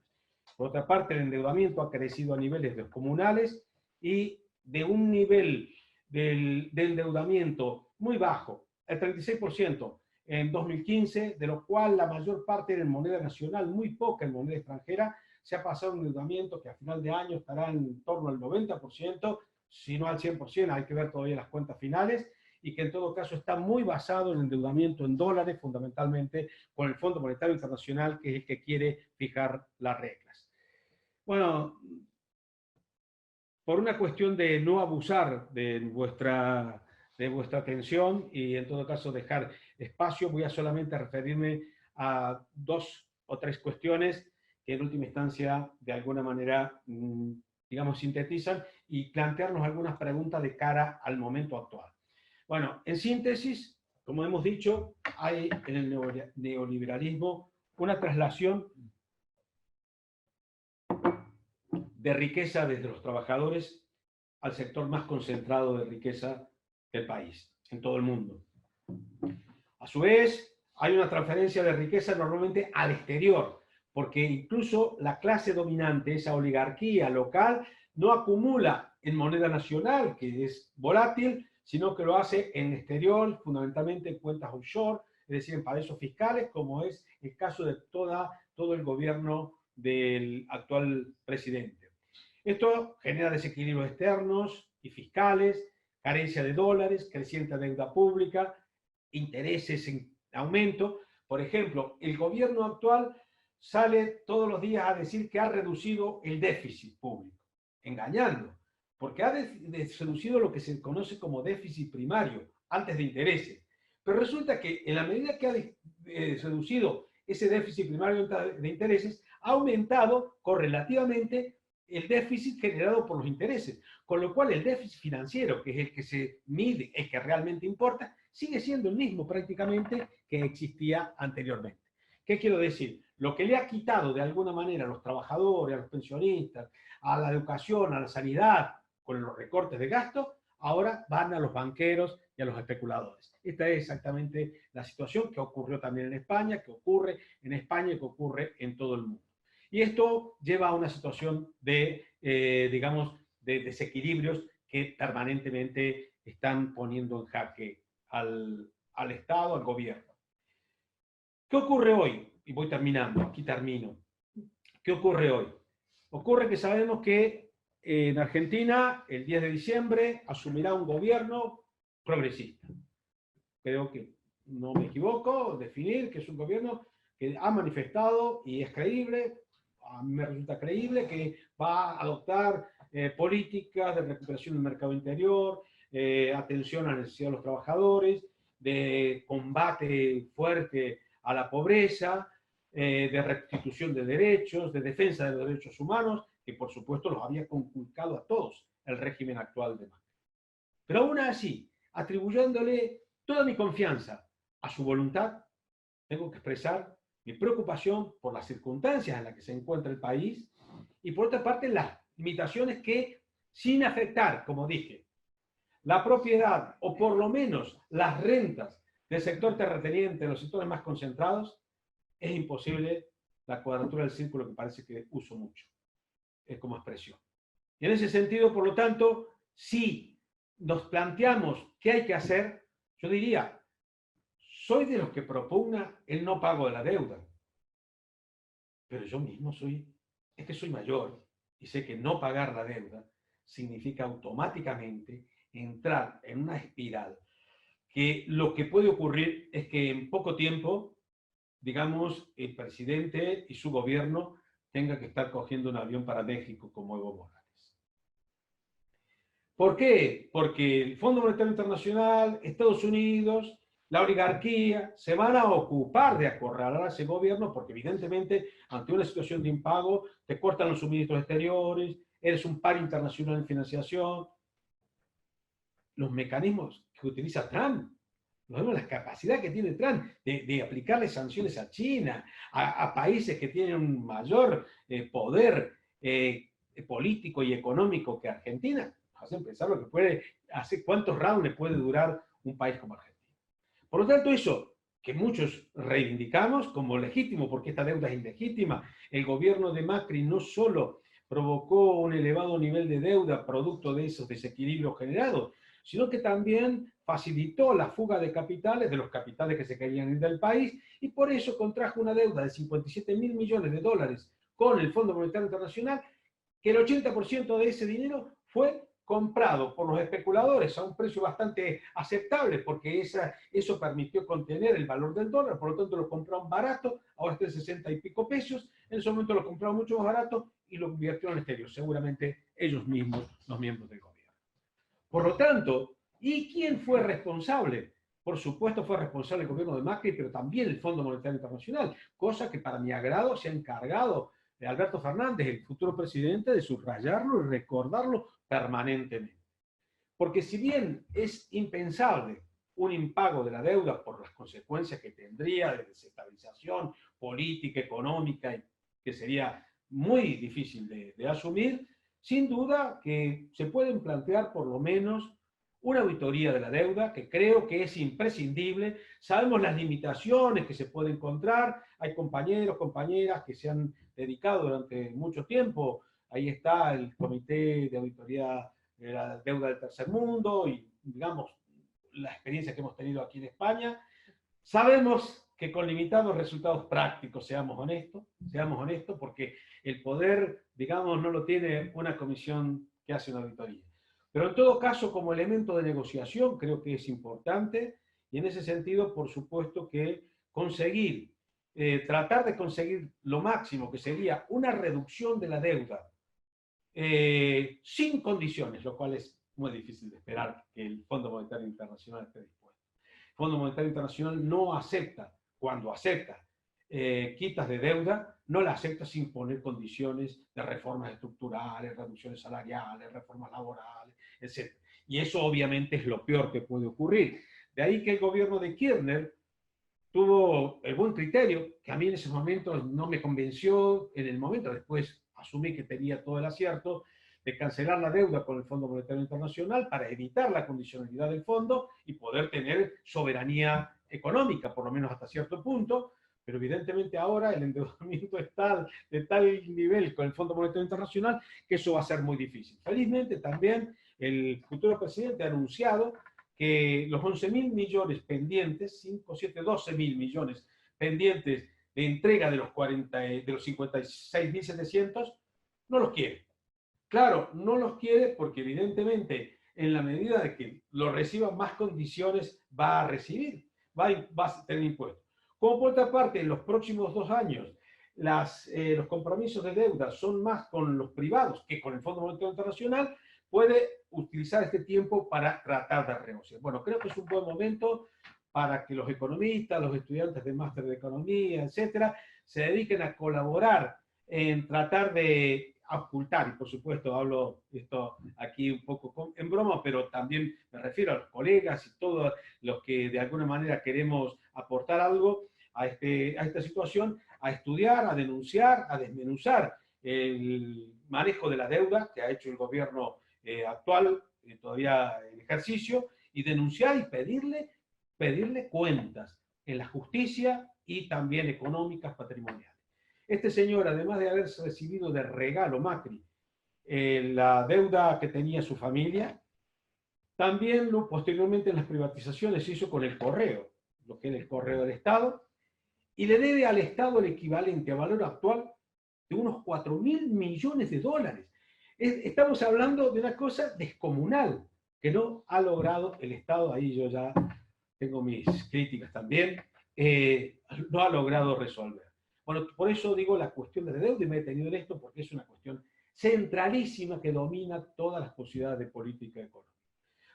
Por otra parte, el endeudamiento ha crecido a niveles descomunales y de un nivel de endeudamiento muy bajo, el 36% en 2015, de lo cual la mayor parte era en moneda nacional, muy poca en moneda extranjera, se ha pasado un endeudamiento que a final de año estará en torno al 90%, si no al 100%, hay que ver todavía las cuentas finales, y que en todo caso está muy basado en endeudamiento en dólares, fundamentalmente con el Fondo Monetario Internacional, que es el que quiere fijar las reglas. Bueno, por una cuestión de no abusar de vuestra atención y en todo caso dejar espacio, voy a solamente referirme a 2 o 3 cuestiones que en última instancia de alguna manera, digamos, sintetizan y plantearnos algunas preguntas de cara al momento actual. Bueno, en síntesis, como hemos dicho, hay en el neoliberalismo una traslación de riqueza desde los trabajadores al sector más concentrado de riqueza del país, en todo el mundo. A su vez, hay una transferencia de riqueza normalmente al exterior, porque incluso la clase dominante, esa oligarquía local, no acumula en moneda nacional, que es volátil, sino que lo hace en exterior, fundamentalmente en cuentas offshore, es decir, en paraísos fiscales, como es el caso de todo el gobierno del actual presidente. Esto genera desequilibrios externos y fiscales, carencia de dólares, creciente deuda pública, intereses en aumento. Por ejemplo, el gobierno actual sale todos los días a decir que ha reducido el déficit público, engañando, porque ha reducido lo que se conoce como déficit primario, antes de intereses. Pero resulta que en la medida que ha reducido ese déficit primario de intereses, ha aumentado correlativamente el déficit generado por los intereses, con lo cual el déficit financiero, que es el que se mide, el que realmente importa, sigue siendo el mismo prácticamente que existía anteriormente. ¿Qué quiero decir? Lo que le ha quitado de alguna manera a los trabajadores, a los pensionistas, a la educación, a la sanidad, con los recortes de gasto, ahora van a los banqueros y a los especuladores. Esta es exactamente la situación que ocurrió también en España, que ocurre en España y que ocurre en todo el mundo. Y esto lleva a una situación de, digamos, de desequilibrios que permanentemente están poniendo en jaque al Estado, al gobierno. ¿Qué ocurre hoy? Y voy terminando, aquí termino. ¿Qué ocurre hoy? Ocurre que sabemos que en Argentina, el 10 de diciembre, asumirá un gobierno progresista. Creo que no me equivoco, definir que es un gobierno que ha manifestado y es creíble, a mí me resulta creíble, que va a adoptar políticas de recuperación del mercado interior, atención a la necesidad de los trabajadores, de combate fuerte a la pobreza, de restitución de derechos, de defensa de los derechos humanos, que por supuesto los había conculcado a todos el régimen actual de Macri. Pero aún así, atribuyéndole toda mi confianza a su voluntad, tengo que expresar mi preocupación por las circunstancias en las que se encuentra el país y por otra parte las limitaciones que, sin afectar, como dije, la propiedad o por lo menos las rentas del sector terrateniente, de los sectores más concentrados, es imposible la cuadratura del círculo que parece que uso mucho como expresión. Y en ese sentido, por lo tanto, si nos planteamos qué hay que hacer, yo diría, soy de los que propugna el no pago de la deuda. pero yo mismo es que soy mayor y sé que no pagar la deuda significa automáticamente entrar en una espiral que lo que puede ocurrir es que en poco tiempo, digamos, el presidente y su gobierno tenga que estar cogiendo un avión para México como Evo Morales. ¿Por qué? Porque el Fondo Monetario Internacional, Estados Unidos, la oligarquía se van a ocupar de acorralar a ese gobierno porque evidentemente ante una situación de impago te cortan los suministros exteriores, eres un par internacional en financiación. Los mecanismos que utiliza Trump, la capacidad que tiene Trump de aplicarle sanciones a China, a países que tienen un mayor poder político y económico que Argentina, hacen pensar lo que puede, hace cuántos rounds le puede durar un país como Argentina. Por lo tanto, eso que muchos reivindicamos como legítimo, porque esta deuda es ilegítima, el gobierno de Macri no solo provocó un elevado nivel de deuda producto de esos desequilibrios generados, sino que también facilitó la fuga de capitales, de los capitales que se querían ir del país, y por eso contrajo una deuda de 57.000 millones de dólares con el Fondo Monetario Internacional, que el 80% de ese dinero fue comprado por los especuladores a un precio bastante aceptable, porque eso permitió contener el valor del dólar, por lo tanto lo compraron barato, ahora está en 60 y pico pesos, en ese momento lo compraron mucho más barato y lo convirtieron en exterior, seguramente ellos mismos, los miembros del gobierno. Por lo tanto, ¿y quién fue responsable? Por supuesto fue responsable el gobierno de Macri, pero también el Fondo Monetario Internacional, cosa que para mi agrado se ha encargado de Alberto Fernández, el futuro presidente, de subrayarlo y recordarlo permanentemente. Porque si bien es impensable un impago de la deuda por las consecuencias que tendría de desestabilización política, económica, que sería muy difícil de asumir, sin duda que se pueden plantear por lo menos una auditoría de la deuda, que creo que es imprescindible. Sabemos las limitaciones que se puede encontrar. Hay compañeros, compañeras que se han dedicado durante mucho tiempo. Ahí está el Comité de Auditoría de la Deuda del Tercer Mundo y, digamos, la experiencia que hemos tenido aquí en España. Sabemos que con limitados resultados prácticos, seamos honestos, porque el poder, digamos, no lo tiene una comisión que hace una auditoría. Pero en todo caso, como elemento de negociación, creo que es importante y en ese sentido, por supuesto, que tratar de conseguir lo máximo, que sería una reducción de la deuda sin condiciones, lo cual es muy difícil de esperar que el Fondo Monetario Internacional esté dispuesto. El Fondo Monetario Internacional no acepta, cuando acepta quitas de deuda, no la acepta sin poner condiciones de reformas estructurales, reducciones salariales, reformas laborales, etc. Y eso obviamente es lo peor que puede ocurrir. De ahí que el gobierno de Kirchner tuvo el buen criterio, que a mí en ese momento no me convenció en el momento, después asumí que tenía todo el acierto, de cancelar la deuda con el Fondo Monetario Internacional para evitar la condicionalidad del fondo y poder tener soberanía económica, por lo menos hasta cierto punto, pero evidentemente ahora el endeudamiento está de tal nivel con el Fondo Monetario Internacional que eso va a ser muy difícil. Felizmente también el futuro presidente ha anunciado que los 11.000 millones pendientes, 5, 7, 12.000 millones pendientes de entrega de los 56.700, no los quiere. Claro, no los quiere porque evidentemente en la medida de que lo reciban más condiciones va a recibir, va a tener impuestos. Como por otra parte, en los próximos 2 años los compromisos de deuda son más con los privados que con el Fondo Monetario Internacional, puede utilizar este tiempo para tratar de renegociar. Bueno, creo que es un buen momento para que los economistas, los estudiantes de máster de economía, etcétera, se dediquen a colaborar en tratar de ocultar, y por supuesto hablo esto aquí un poco en broma, pero también me refiero a los colegas y todos los que de alguna manera queremos aportar algo a esta situación, a estudiar, a denunciar, a desmenuzar el manejo de la deuda que ha hecho el gobierno actual, todavía en ejercicio, y denunciar y pedirle cuentas en la justicia y también económicas, patrimoniales. Este señor, además de haber recibido de regalo Macri la deuda que tenía su familia, también posteriormente en las privatizaciones hizo con el correo, lo que era el correo del Estado, y le debe al Estado el equivalente a valor actual de unos 4.000 millones de dólares. Estamos hablando de una cosa descomunal que no ha logrado el Estado, ahí yo ya tengo mis críticas también, no ha logrado resolver. Bueno, por eso digo la cuestión de la deuda, y me he detenido en esto porque es una cuestión centralísima que domina todas las posibilidades de política económica.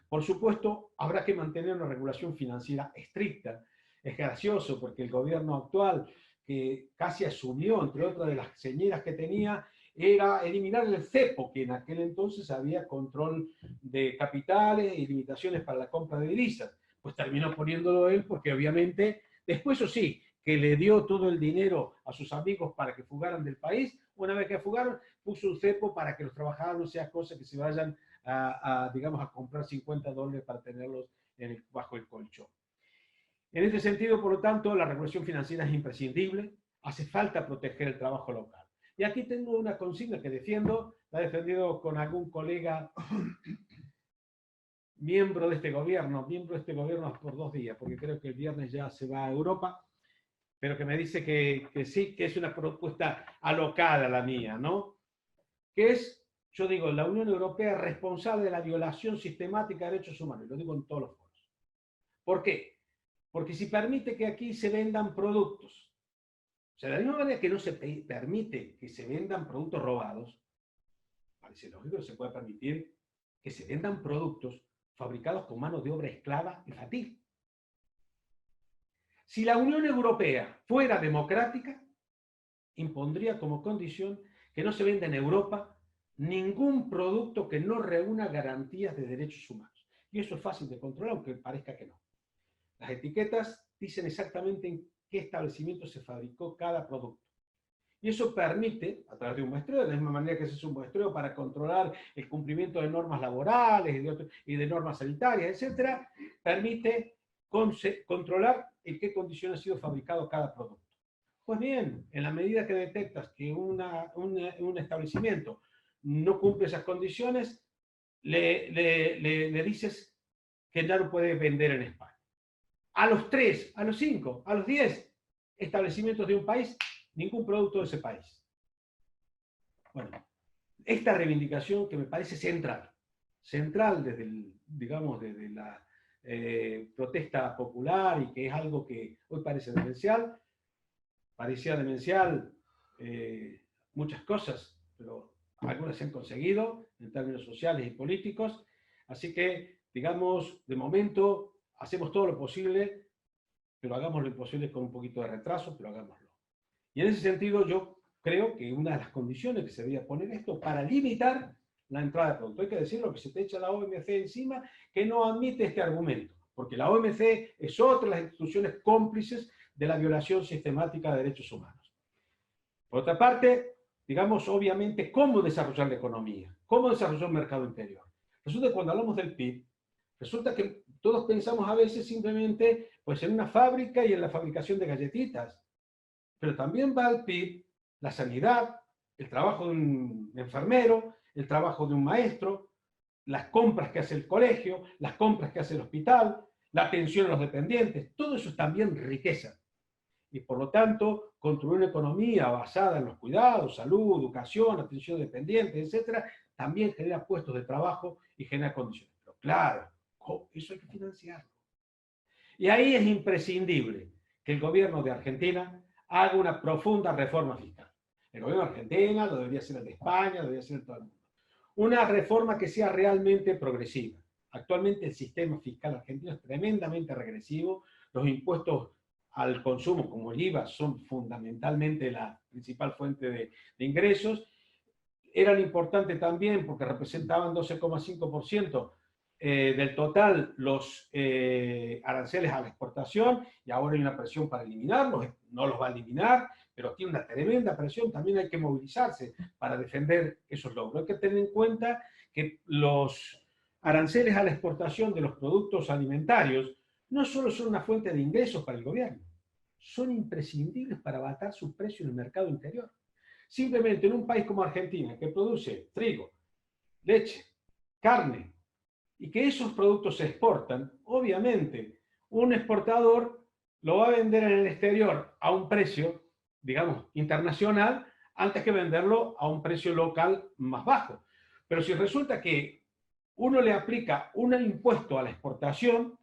Por supuesto, habrá que mantener una regulación financiera estricta. Es gracioso porque el gobierno actual, que casi asumió, entre otras de las señeras que tenía, era eliminar el cepo, que en aquel entonces había control de capitales y limitaciones para la compra de divisas. Pues terminó poniéndolo él porque obviamente, después eso sí, que le dio todo el dinero a sus amigos para que fugaran del país. Una vez que fugaron, puso un cepo para que los trabajadores no sean cosas que se vayan digamos, a comprar $50 para tenerlos bajo el colchón. En este sentido, por lo tanto, la regulación financiera es imprescindible, hace falta proteger el trabajo local. Y aquí tengo una consigna que defiendo, la he defendido con algún colega miembro de este gobierno por 2 días, porque creo que el viernes ya se va a Europa, pero que me dice que sí, que es una propuesta alocada la mía, ¿no? Que es, yo digo, la Unión Europea es responsable de la violación sistemática de derechos humanos, y lo digo en todos los foros. ¿Por qué? Porque si permite que aquí se vendan productos, o sea, de la misma manera que no se permite que se vendan productos robados, parece lógico que se pueda permitir que se vendan productos fabricados con mano de obra esclava y infantil. Si la Unión Europea fuera democrática, impondría como condición que no se venda en Europa ningún producto que no reúna garantías de derechos humanos. Y eso es fácil de controlar, aunque parezca que no. Las etiquetas dicen exactamente en qué establecimiento se fabricó cada producto. Y eso permite, a través de un muestreo, de la misma manera que se hace un muestreo para controlar el cumplimiento de normas laborales y de normas sanitarias, etc., permite controlar en qué condiciones ha sido fabricado cada producto. Pues bien, en la medida que detectas que un establecimiento no cumple esas condiciones, le dices que ya no puede vender en España. A los 3, a los 5, a los 10 establecimientos de un país, ningún producto de ese país. Bueno, esta reivindicación que me parece central desde, digamos, desde la protesta popular, y que es algo que hoy parece demencial, parecía demencial muchas cosas, pero algunas se han conseguido en términos sociales y políticos, así que, digamos, de momento hacemos todo lo posible, pero hagamos lo imposible con un poquito de retraso, pero hagámoslo. Y en ese sentido yo creo que una de las condiciones que se debería poner esto para limitar la entrada de productos, hay que decirlo, que se te echa la OMC encima, que no admite este argumento, porque la OMC es otra de las instituciones cómplices de la violación sistemática de derechos humanos. Por otra parte, digamos, obviamente, ¿cómo desarrollar la economía? ¿Cómo desarrollar un mercado interior? Resulta que cuando hablamos del PIB, resulta que todos pensamos a veces simplemente pues, en una fábrica y en la fabricación de galletitas, pero también va al PIB la sanidad, el trabajo de un enfermero, el trabajo de un maestro, las compras que hace el colegio, las compras que hace el hospital, la atención a los dependientes, todo eso es también riqueza. Y por lo tanto, construir una economía basada en los cuidados, salud, educación, atención a dependientes, etc., también genera puestos de trabajo y genera condiciones. Pero claro, eso hay que financiarlo. Y ahí es imprescindible que el gobierno de Argentina haga una profunda reforma fiscal. El gobierno de Argentina, lo debería ser el de España, lo debería ser el de todo el mundo. Una reforma que sea realmente progresiva. Actualmente el sistema fiscal argentino es tremendamente regresivo. Los impuestos al consumo, como el IVA, son fundamentalmente la principal fuente de ingresos. Eran importantes también porque representaban 12,5% del total los aranceles a la exportación, y ahora hay una presión para eliminarlos. No los va a eliminar, pero tiene una tremenda presión. También hay que movilizarse para defender esos logros. Hay que tener en cuenta que los aranceles a la exportación de los productos alimentarios no solo son una fuente de ingresos para el gobierno, son imprescindibles para abatar su precio en el mercado interior. Simplemente en un país como Argentina, que produce trigo, leche, carne, y que esos productos se exportan, obviamente un exportador lo va a vender en el exterior a un precio, digamos, internacional, antes que venderlo a un precio local más bajo. Pero si resulta que uno le aplica un impuesto a la exportación,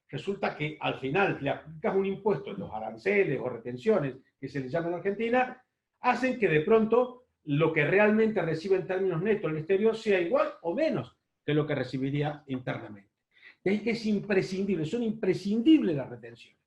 resulta que al final le aplicas un impuesto en los aranceles o retenciones, que se les llama en Argentina, hacen que de pronto lo que realmente recibe en términos netos en el exterior sea igual o menos que lo que recibiría internamente. De ahí que es imprescindible, son imprescindibles las retenciones.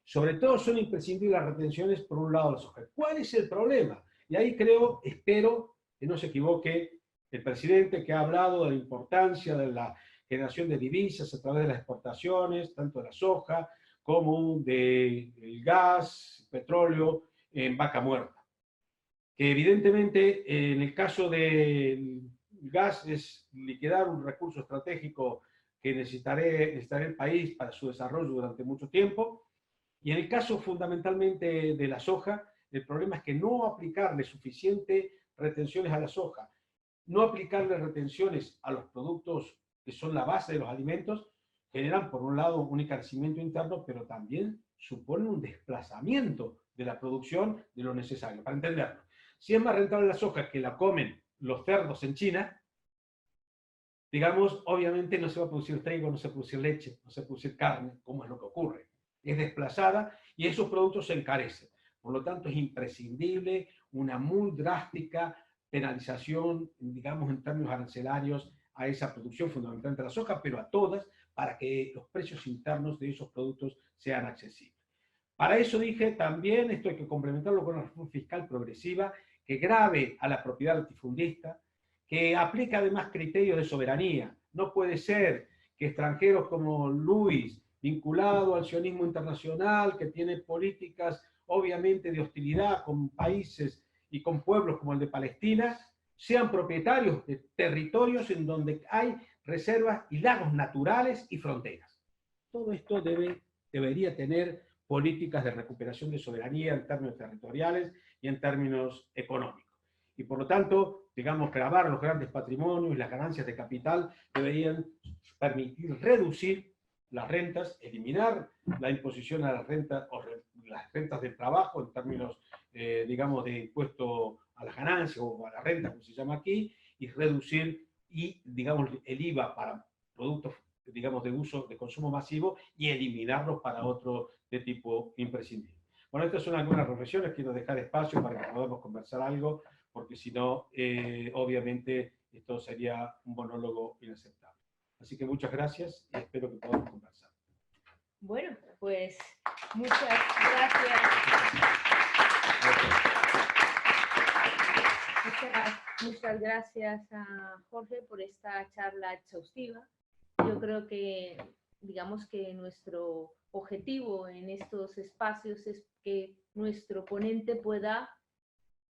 Sobre todo son imprescindibles las retenciones por un lado de la soja. ¿Cuál es el problema? Y ahí creo, espero que no se equivoque el presidente, que ha hablado de la importancia de la generación de divisas a través de las exportaciones, tanto de la soja como del gas, petróleo en vaca muerta. Que evidentemente en el caso del gas es liquidar un recurso estratégico que necesitará el país para su desarrollo durante mucho tiempo. Y en el caso fundamentalmente de la soja, el problema es que no aplicarle suficiente retenciones a la soja, no aplicarle retenciones a los productos que son la base de los alimentos, generan por un lado un encarecimiento interno, pero también suponen un desplazamiento de la producción de lo necesario. Para entenderlo, si es más rentable la soja que la comen los cerdos en China, digamos, obviamente no se va a producir trigo, no se va a producir leche, no se va a producir carne, como es lo que ocurre. Es desplazada y esos productos se encarecen. Por lo tanto, es imprescindible una muy drástica penalización, digamos, en términos arancelarios a esa producción, fundamentalmente a la soja, pero a todas, para que los precios internos de esos productos sean accesibles. Para eso dije también, esto hay que complementarlo con una reforma fiscal progresiva que grave a la propiedad latifundista, que aplica además criterios de soberanía. No puede ser que extranjeros como Luis, vinculado al sionismo internacional, que tiene políticas obviamente de hostilidad con países y con pueblos como el de Palestina, sean propietarios de territorios en donde hay reservas y lagos naturales y fronteras. Todo esto debería tener políticas de recuperación de soberanía en términos territoriales y en términos económicos. Y por lo tanto, digamos, gravar los grandes patrimonios y las ganancias de capital deberían permitir reducir las rentas, eliminar la imposición a las rentas o las rentas del trabajo en términos, digamos, de impuesto a las ganancias o a la renta, como se llama aquí, y reducir y, digamos, el IVA para productos, digamos, de uso, de consumo masivo y eliminarlos para otro de tipo imprescindible. Bueno, estas son algunas reflexiones, quiero dejar espacio para que podamos conversar algo, porque si no, obviamente, esto sería un monólogo inaceptable. Así que muchas gracias y espero que podamos conversar. Bueno, pues muchas gracias. Muchas gracias a Jorge por esta charla exhaustiva. Yo creo que, digamos que nuestro objetivo en estos espacios es que nuestro ponente pueda,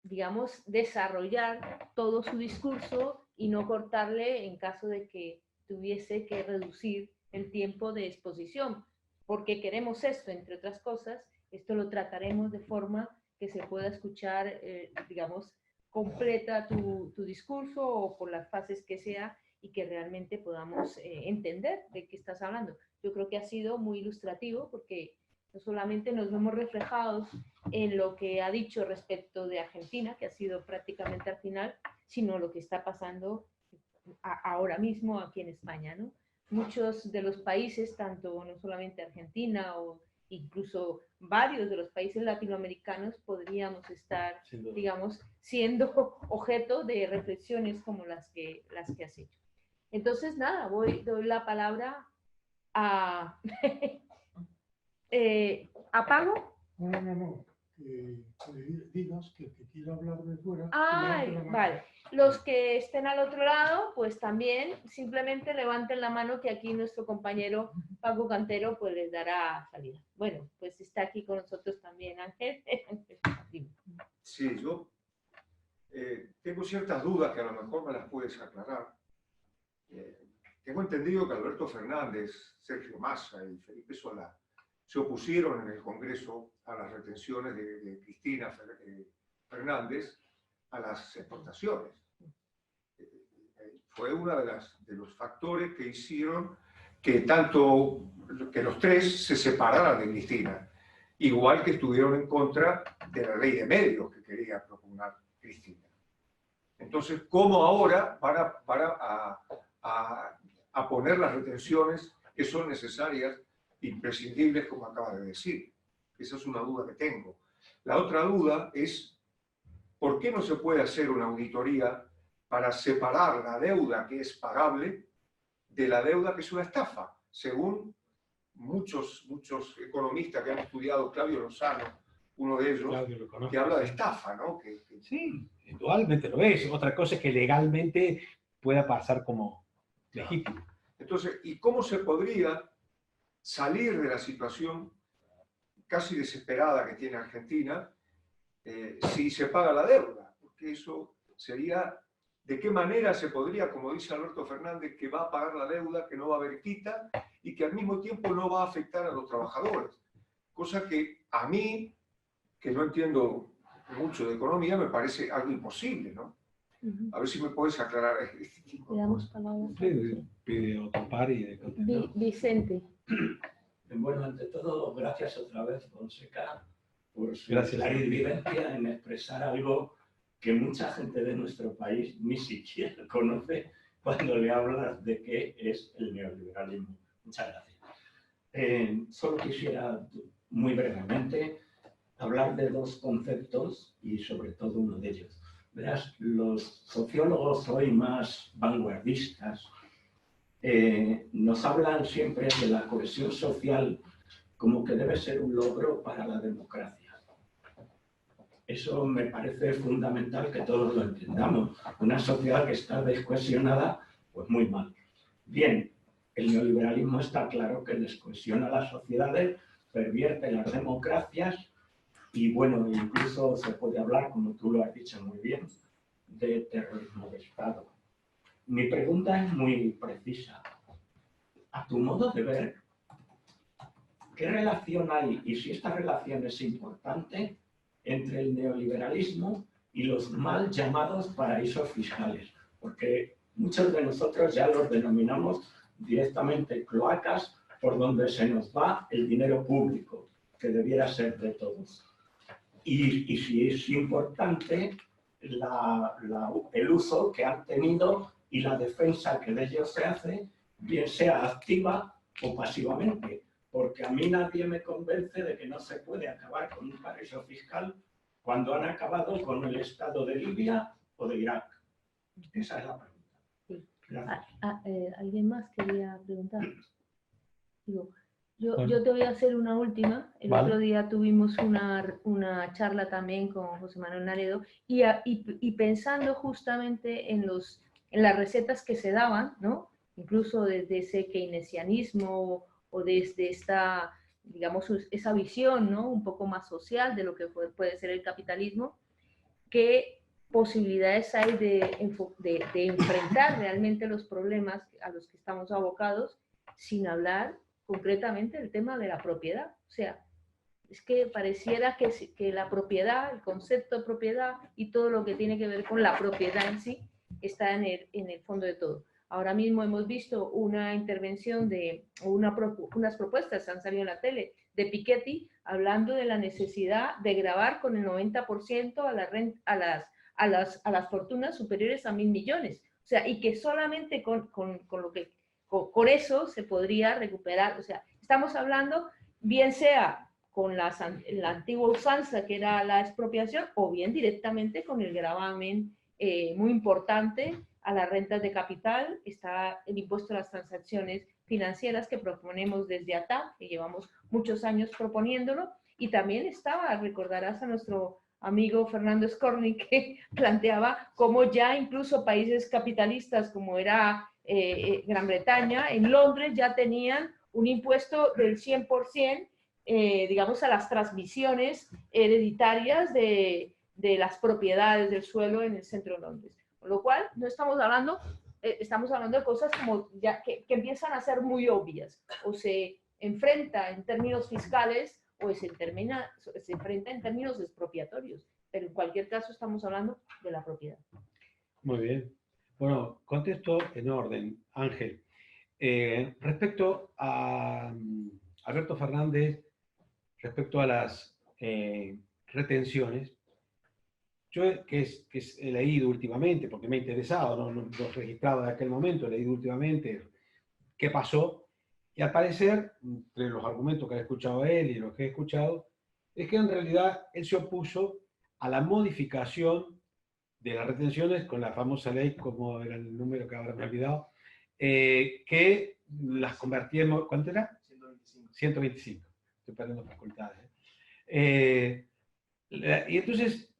digamos, desarrollar todo su discurso y no cortarle en caso de que tuviese que reducir el tiempo de exposición, porque queremos esto, entre otras cosas. Esto lo trataremos de forma que se pueda escuchar, digamos, completa tu discurso o por las fases que sea, y que realmente podamos entender de qué estás hablando. Yo creo que ha sido muy ilustrativo, porque no solamente nos vemos reflejados en lo que ha dicho respecto de Argentina, que ha sido prácticamente al final, sino lo que está pasando ahora mismo aquí en España, ¿no? Muchos de los países, tanto no solamente Argentina o incluso varios de los países latinoamericanos, podríamos estar, digamos, siendo objeto de reflexiones como las que has hecho. Entonces, nada, doy la palabra a... ¿Apago? No. Digas que el que quiera hablar de fuera... Vale. Los que estén al otro lado, pues también simplemente levanten la mano, que aquí nuestro compañero Paco Cantero pues les dará salida. Bueno, pues está aquí con nosotros también Ángel. Sí, yo tengo ciertas dudas que a lo mejor me las puedes aclarar. Tengo entendido que Alberto Fernández, Sergio Massa y Felipe Solá se opusieron en el Congreso a las retenciones de Cristina Fernández a las exportaciones. Fue uno de los factores que hicieron que los tres se separaran de Cristina, igual que estuvieron en contra de la ley de medios que quería propugnar Cristina. Entonces, ¿cómo ahora van a poner las retenciones que son necesarias, imprescindibles, como acaba de decir? Esa es una duda que tengo. La otra duda es, ¿por qué no se puede hacer una auditoría para separar la deuda que es pagable de la deuda que es una estafa? Según muchos economistas que han estudiado, Claudio Lozano, uno de ellos, Claudio lo conozco, que habla de sí. estafa, ¿no? Sí, indudablemente lo es. Otra cosa es que legalmente pueda pasar como legítimo. Entonces, ¿y cómo se podría salir de la situación casi desesperada que tiene Argentina si se paga la deuda? Porque eso sería, ¿de qué manera se podría, como dice Alberto Fernández, que va a pagar la deuda, que no va a haber quita y que al mismo tiempo no va a afectar a los trabajadores? Cosa que a mí, que no entiendo mucho de economía, me parece algo imposible, ¿no? A ver si me puedes aclarar este tipo Le de damos cosas. palabras. Pide otro par y de contestar. Vicente. Bueno, ante todo, gracias otra vez, Fonseca, por su Gracias. clarividencia en expresar algo que mucha gente de nuestro país ni siquiera conoce cuando le hablas de qué es el neoliberalismo. Muchas gracias. Solo quisiera, muy brevemente, hablar de dos conceptos y sobre todo uno de ellos. Verás, los sociólogos hoy más vanguardistas nos hablan siempre de la cohesión social como que debe ser un logro para la democracia. Eso me parece fundamental que todos lo entendamos. Una sociedad que está descohesionada, pues muy mal. Bien, el neoliberalismo está claro que descohesiona las sociedades, pervierte las democracias y, bueno, incluso se puede hablar, como tú lo has dicho muy bien, de terrorismo de Estado. Mi pregunta es muy precisa. A tu modo de ver, ¿qué relación hay, y si esta relación es importante, entre el neoliberalismo y los mal llamados paraísos fiscales? Porque muchos de nosotros ya los denominamos directamente cloacas por donde se nos va el dinero público, que debiera ser de todos. Y si es importante el uso que han tenido y la defensa que de ellos se hace, bien sea activa o pasivamente, porque a mí nadie me convence de que no se puede acabar con un paraíso fiscal cuando han acabado con el Estado de Libia o de Irak. Esa es la pregunta. Sí. Gracias. ¿Alguien más quería preguntar? Digo, Bueno. yo te voy a hacer una última. El Vale. otro día tuvimos una charla también con José Manuel Naredo y pensando justamente en las recetas que se daban, ¿no? Incluso desde ese keynesianismo o desde esta, digamos, esa visión, ¿no? Un poco más social de lo que puede ser el capitalismo, ¿qué posibilidades hay de enfrentar realmente los problemas a los que estamos abocados sin hablar concretamente del tema de la propiedad? O sea, es que pareciera que la propiedad, el concepto de propiedad y todo lo que tiene que ver con la propiedad en sí está en el fondo de todo. Ahora mismo hemos visto una intervención unas propuestas que han salido en la tele de Piketty hablando de la necesidad de gravar con el 90% a las fortunas superiores a 1.000 millones. O sea, y que solamente con eso se podría recuperar. O sea, estamos hablando, bien sea con la antigua usanza que era la expropiación o bien directamente con el gravamen muy importante a las rentas de capital. Está el impuesto a las transacciones financieras que proponemos desde ATA, que llevamos muchos años proponiéndolo, y también estaba, recordarás a nuestro amigo Fernando Skornik, que planteaba cómo ya incluso países capitalistas como era Gran Bretaña, en Londres ya tenían un impuesto del 100%, digamos, a las transmisiones hereditarias de las propiedades del suelo en el centro de Londres. Con lo cual, no estamos hablando, estamos hablando de cosas como ya que empiezan a ser muy obvias, o se enfrenta en términos fiscales o se enfrenta en términos expropiatorios, pero en cualquier caso estamos hablando de la propiedad. Muy bien. Bueno, contesto en orden, Ángel. Respecto a Alberto Fernández, respecto a las retenciones, yo he leído últimamente, porque me ha interesado, no registrado en aquel momento, he leído últimamente qué pasó, y al parecer, entre los argumentos que he escuchado él y los que he escuchado, es que en realidad él se opuso a la modificación de las retenciones con la famosa ley, como era el número que ahora me he olvidado, que las convertía en, ¿cuánto era? 125. 125. Estoy perdiendo facultades. Y entonces,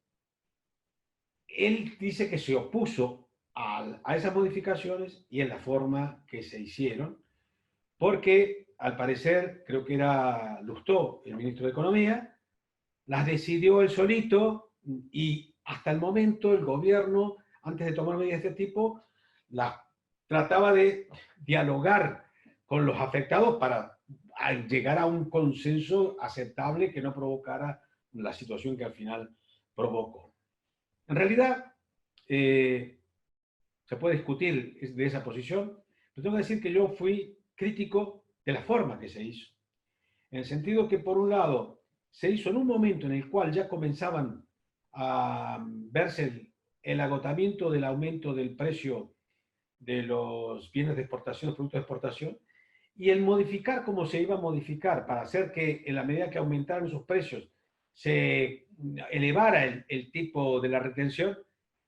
él dice que se opuso a esas modificaciones y en la forma que se hicieron, porque al parecer, creo que era Lustó, el ministro de Economía, las decidió él solito y hasta el momento el gobierno, antes de tomar medidas de este tipo, las trataba de dialogar con los afectados para llegar a un consenso aceptable que no provocara la situación que al final provocó. En realidad, se puede discutir de esa posición, pero tengo que decir que yo fui crítico de la forma que se hizo. En el sentido que, por un lado, se hizo en un momento en el cual ya comenzaban a verse el agotamiento del aumento del precio de los bienes de exportación, los productos de exportación, y el modificar cómo se iba a modificar para hacer que en la medida que aumentaran esos precios se elevara el tipo de la retención,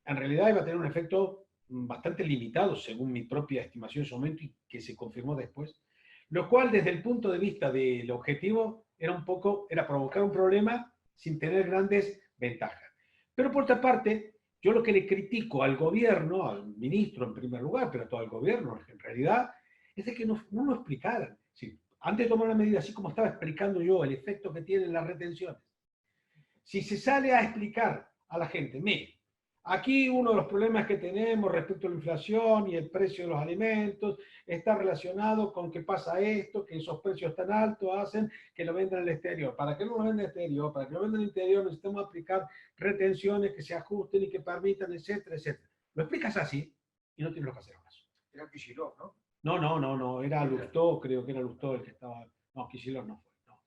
en realidad iba a tener un efecto bastante limitado, según mi propia estimación en su momento y que se confirmó después, lo cual desde el punto de vista del objetivo era provocar un problema sin tener grandes ventajas. Pero por otra parte, yo lo que le critico al gobierno, al ministro en primer lugar, pero a todo el gobierno en realidad, es de que no lo explicaran. Sí, antes de tomar una medida, así como estaba explicando yo el efecto que tienen las retenciones, si se sale a explicar a la gente, mire, aquí uno de los problemas que tenemos respecto a la inflación y el precio de los alimentos está relacionado con que pasa esto, que esos precios tan altos hacen que lo vendan en el exterior. ¿Para qué no lo venden en el exterior? Para que lo vendan en el interior necesitamos aplicar retenciones que se ajusten y que permitan, etcétera, etcétera. Lo explicas así y no tienes lo que hacer más. Era Kicillof, ¿no? No, era Lustó, creo que era Lustó el que estaba... No, Kicillof no fue. No.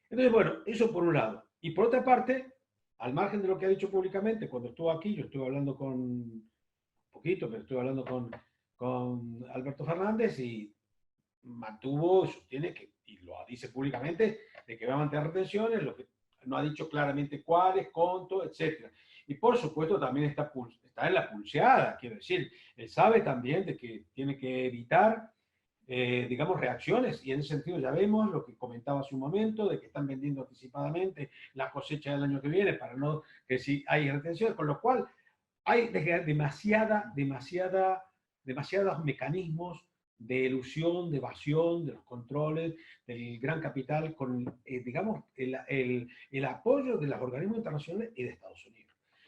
Entonces, bueno, eso por un lado. Y por otra parte, al margen de lo que ha dicho públicamente, cuando estuvo aquí, yo estuve hablando pero estuve hablando con Alberto Fernández y sostiene que, y lo dice públicamente, de que va a mantener retenciones, lo que no ha dicho claramente cuáles, cuánto, etc. Y por supuesto también está en la pulseada, quiero decir, él sabe también de que tiene que evitar digamos, reacciones, y en ese sentido ya vemos lo que comentaba hace un momento, de que están vendiendo anticipadamente la cosecha del año que viene para no que si hay retenciones, con lo cual hay demasiados mecanismos de elusión, de evasión, de los controles, del gran capital, con, digamos, el apoyo de los organismos internacionales y de Estados Unidos.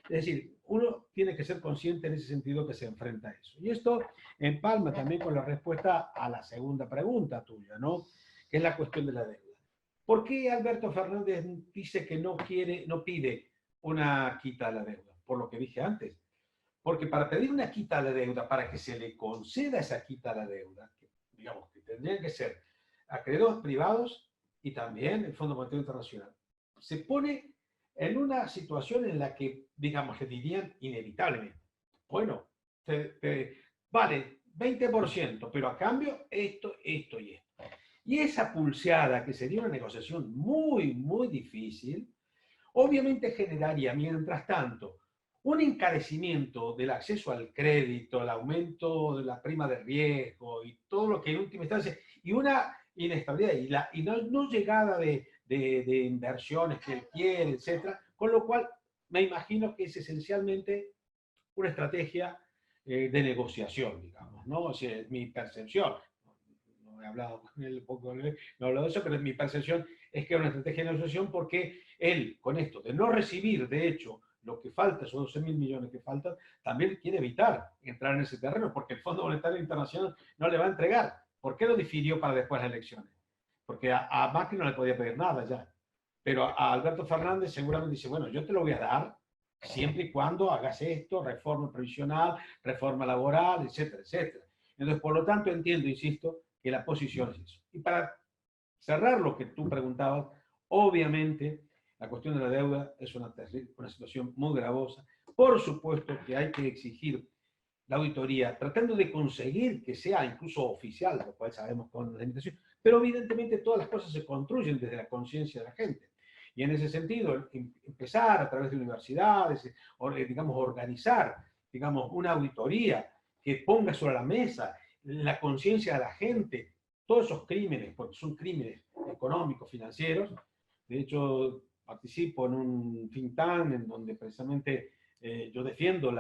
Es decir, uno tiene que ser consciente en ese sentido que se enfrenta a eso. Y esto empalma también con la respuesta a la segunda pregunta tuya, ¿no? Que es la cuestión de la deuda. ¿Por qué Alberto Fernández dice que no pide una quita de la deuda? Por lo que dije antes. Porque para pedir una quita de la deuda, para que se le conceda esa quita de la deuda, digamos que tendrían que ser acreedores privados y también el Fondo Monetario Internacional, se pone en una situación en la que, digamos, le dirían inevitablemente, bueno, vale 20%, pero a cambio esto y esto. Y esa pulseada, que sería una negociación muy, muy difícil, obviamente generaría, mientras tanto, un encarecimiento del acceso al crédito, el aumento de la prima de riesgo y todo lo que en última instancia, y una inestabilidad y no llegada de inversiones que él quiere, etcétera, con lo cual me imagino que es esencialmente una estrategia de negociación, digamos, ¿no? O sea, es mi percepción. No he hablado con él un poco, no he hablado de eso, pero mi percepción es que es una estrategia de negociación porque él, con esto de no recibir, de hecho, lo que falta, esos 12.000 millones que faltan, también quiere evitar entrar en ese terreno, porque el Fondo Monetario Internacional no le va a entregar. ¿Por qué lo difirió para después de las elecciones? Porque a Macri no le podía pedir nada ya. Pero a Alberto Fernández seguramente dice, bueno, yo te lo voy a dar siempre y cuando hagas esto, reforma previsional, reforma laboral, etcétera, etcétera. Entonces, por lo tanto, entiendo, insisto, que la posición es eso. Y para cerrar lo que tú preguntabas, obviamente, la cuestión de la deuda es una situación muy gravosa, por supuesto que hay que exigir la auditoría, tratando de conseguir que sea incluso oficial, lo cual sabemos con la limitación, pero evidentemente todas las cosas se construyen desde la conciencia de la gente. Y en ese sentido, empezar a través de universidades, digamos, organizar, digamos, una auditoría que ponga sobre la mesa la conciencia de la gente, todos esos crímenes, porque son crímenes económicos, financieros. De hecho, participo en un think tank en donde precisamente yo defiendo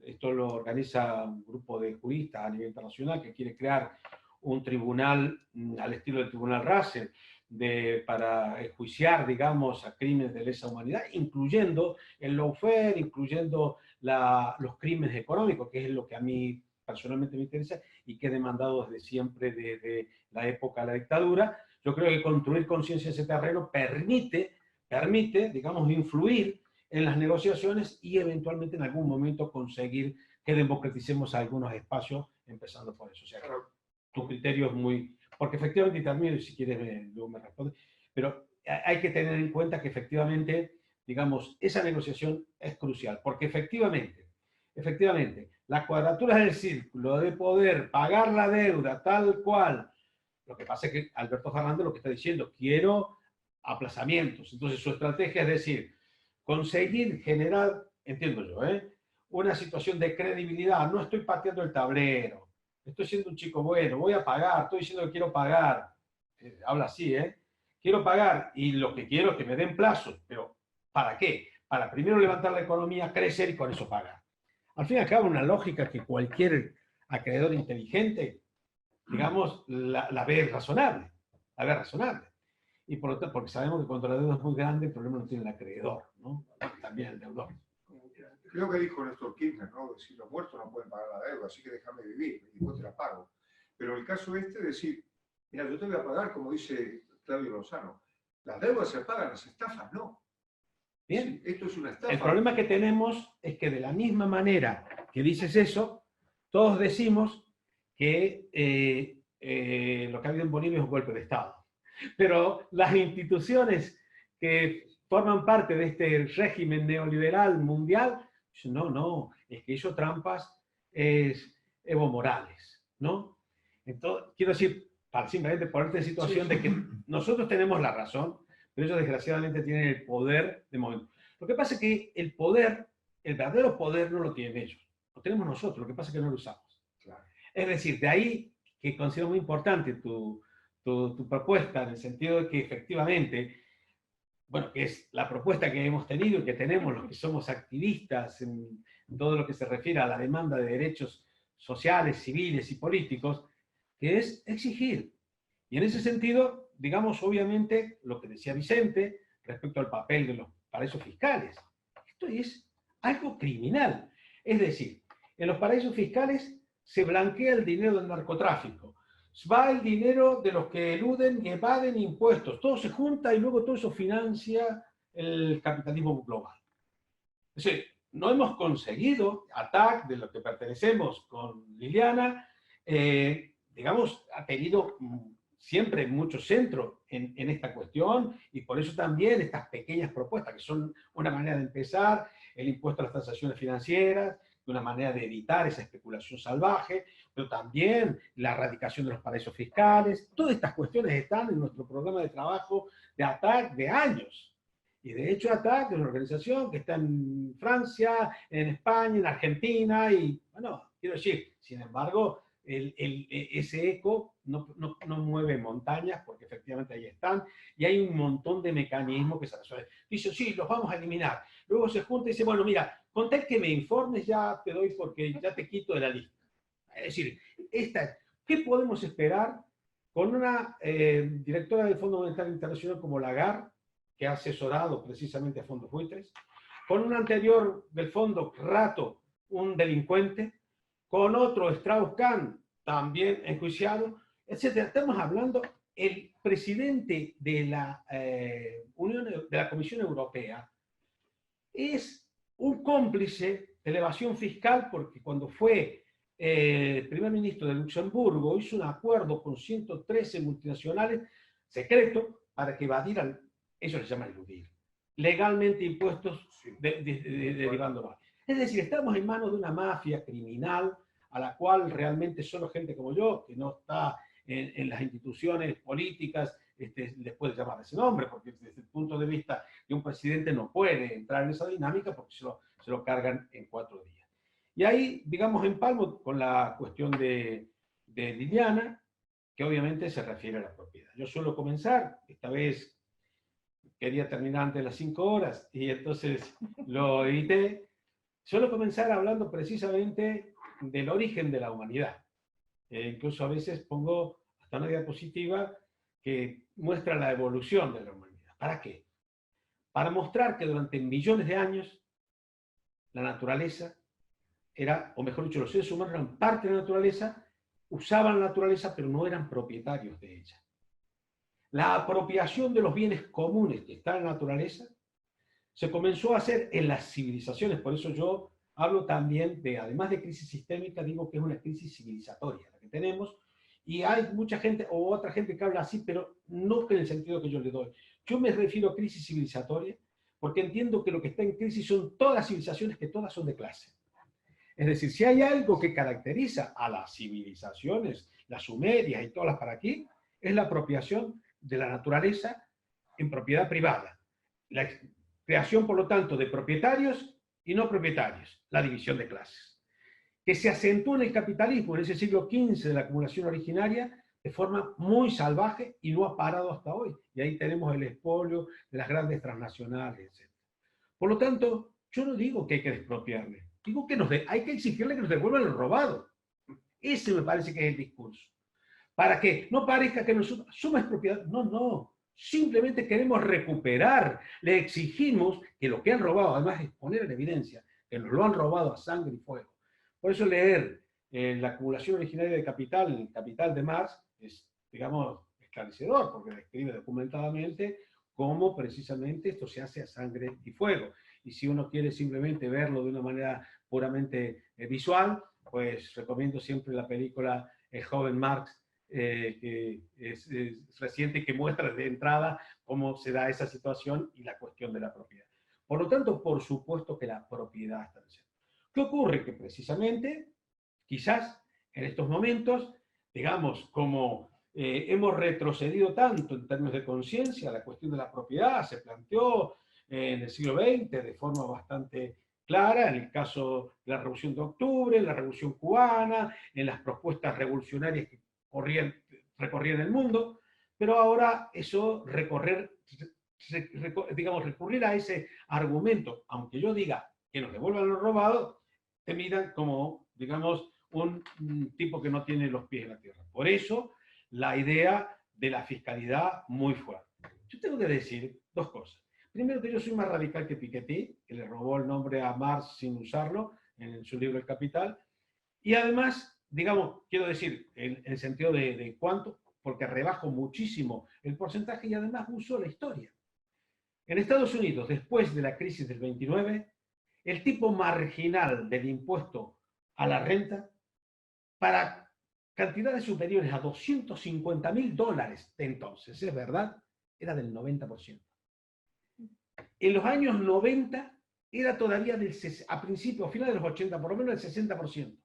esto lo organiza un grupo de juristas a nivel internacional que quiere crear un tribunal al estilo del tribunal Russell para enjuiciar, digamos, a crímenes de lesa humanidad, incluyendo el lawfare, incluyendo los crímenes económicos, que es lo que a mí personalmente me interesa y que he demandado desde siempre, desde la época de la dictadura. Yo creo que construir conciencia en ese terreno permite, digamos, influir en las negociaciones y eventualmente en algún momento conseguir que democraticemos algunos espacios, empezando por eso. O sea, tu criterio es muy... Porque efectivamente, y termino, y si quieres luego me responde, pero hay que tener en cuenta que efectivamente, digamos, esa negociación es crucial, porque efectivamente, la cuadratura del círculo de poder pagar la deuda tal cual, lo que pasa es que Alberto Fernández lo que está diciendo, quiero aplazamientos. Entonces su estrategia es decir, conseguir generar, entiendo yo, una situación de credibilidad. No estoy pateando el tablero, estoy siendo un chico bueno, voy a pagar, estoy diciendo que quiero pagar. Habla así, quiero pagar y lo que quiero es que me den plazos, pero ¿para qué? Para primero levantar la economía, crecer y con eso pagar. Al fin y al cabo, una lógica que cualquier acreedor inteligente, digamos, la ve razonable, Y por lo tanto, porque sabemos que cuando la deuda es muy grande, el problema no tiene el acreedor, ¿no? También el deudor. Creo que dijo Néstor Kirchner, ¿no? Decir, los muertos no pueden pagar la deuda, así que déjame vivir y después te la pago. Pero el caso este es decir, mira, yo te voy a pagar, como dice Claudio Lozano, las deudas se pagan, las estafas no. Bien. Sí, esto es una estafa. El problema que tenemos es que de la misma manera que dices eso, todos decimos que lo que ha habido en Bolivia es un golpe de Estado. Pero las instituciones que forman parte de este régimen neoliberal mundial, no, es que hizo trampas es Evo Morales, ¿no? Entonces, quiero decir, para simplemente ponerte en situación de que nosotros tenemos la razón, pero ellos desgraciadamente tienen el poder de momento. Lo que pasa es que el poder, el verdadero poder no lo tienen ellos, lo tenemos nosotros, lo que pasa es que no lo usamos. Claro. Es decir, de ahí que considero muy importante tu propuesta, en el sentido de que efectivamente, bueno, que es la propuesta que hemos tenido y que tenemos los que somos activistas en todo lo que se refiere a la demanda de derechos sociales, civiles y políticos, que es exigir. Y en ese sentido, digamos, obviamente, lo que decía Vicente respecto al papel de los paraísos fiscales. Esto es algo criminal. Es decir, en los paraísos fiscales se blanquea el dinero del narcotráfico. Va el dinero de los que eluden y evaden impuestos. Todo se junta y luego todo eso financia el capitalismo global. Es decir, no hemos conseguido, ATAC, de lo que pertenecemos con Liliana, digamos, ha tenido siempre mucho centro en esta cuestión y por eso también estas pequeñas propuestas, que son una manera de empezar, el impuesto a las transacciones financieras, de una manera de evitar esa especulación salvaje, pero también la erradicación de los paraísos fiscales. Todas estas cuestiones están en nuestro programa de trabajo de ATAC de años. Y de hecho ATAC es una organización que está en Francia, en España, en Argentina, y bueno, quiero decir, sin embargo, ese eco no mueve montañas porque efectivamente ahí están y hay un montón de mecanismos que se resuelven. Dice, sí, los vamos a eliminar. Luego se junta y dice, bueno, mira, con tal que me informes ya te doy porque ya te quito de la lista. Es decir, ¿qué podemos esperar con una directora del Fondo Monetario Internacional como Lagarde, que ha asesorado precisamente a fondos buitres, con un anterior del fondo, Rato, un delincuente, con otro, Strauss-Kahn, también enjuiciado, etc. Estamos hablando, el presidente de la Comisión Europea es un cómplice de elevación fiscal porque cuando fue el primer ministro de Luxemburgo hizo un acuerdo con 113 multinacionales secreto para que evadieran, eso se llama eludir. legalmente impuestos derivándonos. Es decir, estamos en manos de una mafia criminal a la cual realmente solo gente como yo, que no está en las instituciones políticas, les puede llamar ese nombre, porque desde el punto de vista de un presidente no puede entrar en esa dinámica porque se lo cargan en 4 días. Y ahí, digamos, empalmo con la cuestión de Liliana, que obviamente se refiere a la propiedad. Yo suelo comenzar, esta vez quería terminar antes de las 5 horas y entonces lo evité. Suelo comenzar hablando precisamente del origen de la humanidad. Incluso a veces pongo hasta una diapositiva que muestra la evolución de la humanidad. ¿Para qué? Para mostrar que durante millones de años la naturaleza era, o mejor dicho, los seres humanos eran parte de la naturaleza, usaban la naturaleza, pero no eran propietarios de ella. La apropiación de los bienes comunes que están en la naturaleza se comenzó a hacer en las civilizaciones, por eso yo hablo también de, además de crisis sistémica, digo que es una crisis civilizatoria la que tenemos, y hay mucha gente, o otra gente que habla así, pero no en el sentido que yo le doy. Yo me refiero a crisis civilizatoria, porque entiendo que lo que está en crisis son todas las civilizaciones, que todas son de clase. Es decir, si hay algo que caracteriza a las civilizaciones, las sumerias y todas las para aquí, es la apropiación de la naturaleza en propiedad privada. La creación, por lo tanto, de propietarios y no propietarios, la división de clases, que se acentuó en el capitalismo en ese siglo XV de la acumulación originaria de forma muy salvaje y no ha parado hasta hoy. Y ahí tenemos el expolio de las grandes transnacionales, etc. Por lo tanto, yo no digo que hay que expropiarle, digo que hay que exigirle que nos devuelvan lo robado. Ese me parece que es el discurso. Para que no parezca que nosotros somos propiedad. No, no. Simplemente queremos recuperar. Le exigimos que lo que han robado, además es poner en evidencia que nos lo han robado a sangre y fuego. Por eso leer la acumulación originaria de capital, el Capital de Marx, es, digamos, esclarecedor, porque describe documentadamente cómo precisamente esto se hace a sangre y fuego. Y si uno quiere simplemente verlo de una manera puramente visual, pues recomiendo siempre la película El joven Marx, que es reciente, que muestra de entrada cómo se da esa situación y la cuestión de la propiedad. Por lo tanto, por supuesto que la propiedad está en el centro. ¿Qué ocurre? Que precisamente, quizás en estos momentos, digamos, como hemos retrocedido tanto en términos de conciencia, la cuestión de la propiedad se planteó en el siglo XX de forma bastante clara, en el caso de la Revolución de Octubre, en la Revolución Cubana, en las propuestas revolucionarias que recorrían el mundo, pero ahora eso digamos, recurrir a ese argumento, aunque yo diga que nos devuelvan lo robado, te miran como, digamos, un tipo que no tiene los pies en la tierra. Por eso, la idea de la fiscalidad muy fuerte. Yo tengo que decir 2 cosas. Primero, que yo soy más radical que Piketty, que le robó el nombre a Marx sin usarlo en su libro El Capital. Y además, digamos, quiero decir, en el sentido de cuánto, porque rebajo muchísimo el porcentaje y además uso la historia. En Estados Unidos, después de la crisis del 29, el tipo marginal del impuesto a la renta para cantidades superiores a $250.000 de entonces, es verdad, era del 90%. En los años 90 era todavía a principios, a finales de los 80, por lo menos el 60%.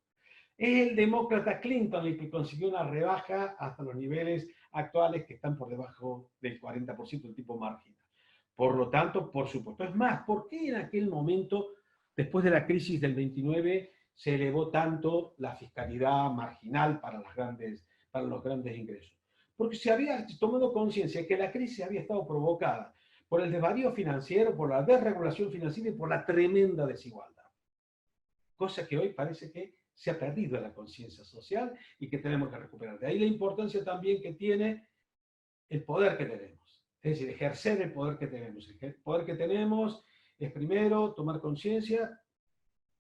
Es el demócrata Clinton el que consiguió una rebaja hasta los niveles actuales que están por debajo del 40% del tipo marginal. Por lo tanto, por supuesto. Es más, ¿por qué en aquel momento, después de la crisis del 29, se elevó tanto la fiscalidad marginal para los grandes ingresos? Porque se había tomado conciencia de que la crisis había estado provocada por el desvarío financiero, por la desregulación financiera y por la tremenda desigualdad. Cosa que hoy parece que se ha perdido la conciencia social y que tenemos que recuperar. De ahí la importancia también que tiene el poder que tenemos. Es decir, ejercer el poder que tenemos. El poder que tenemos es, primero, tomar conciencia.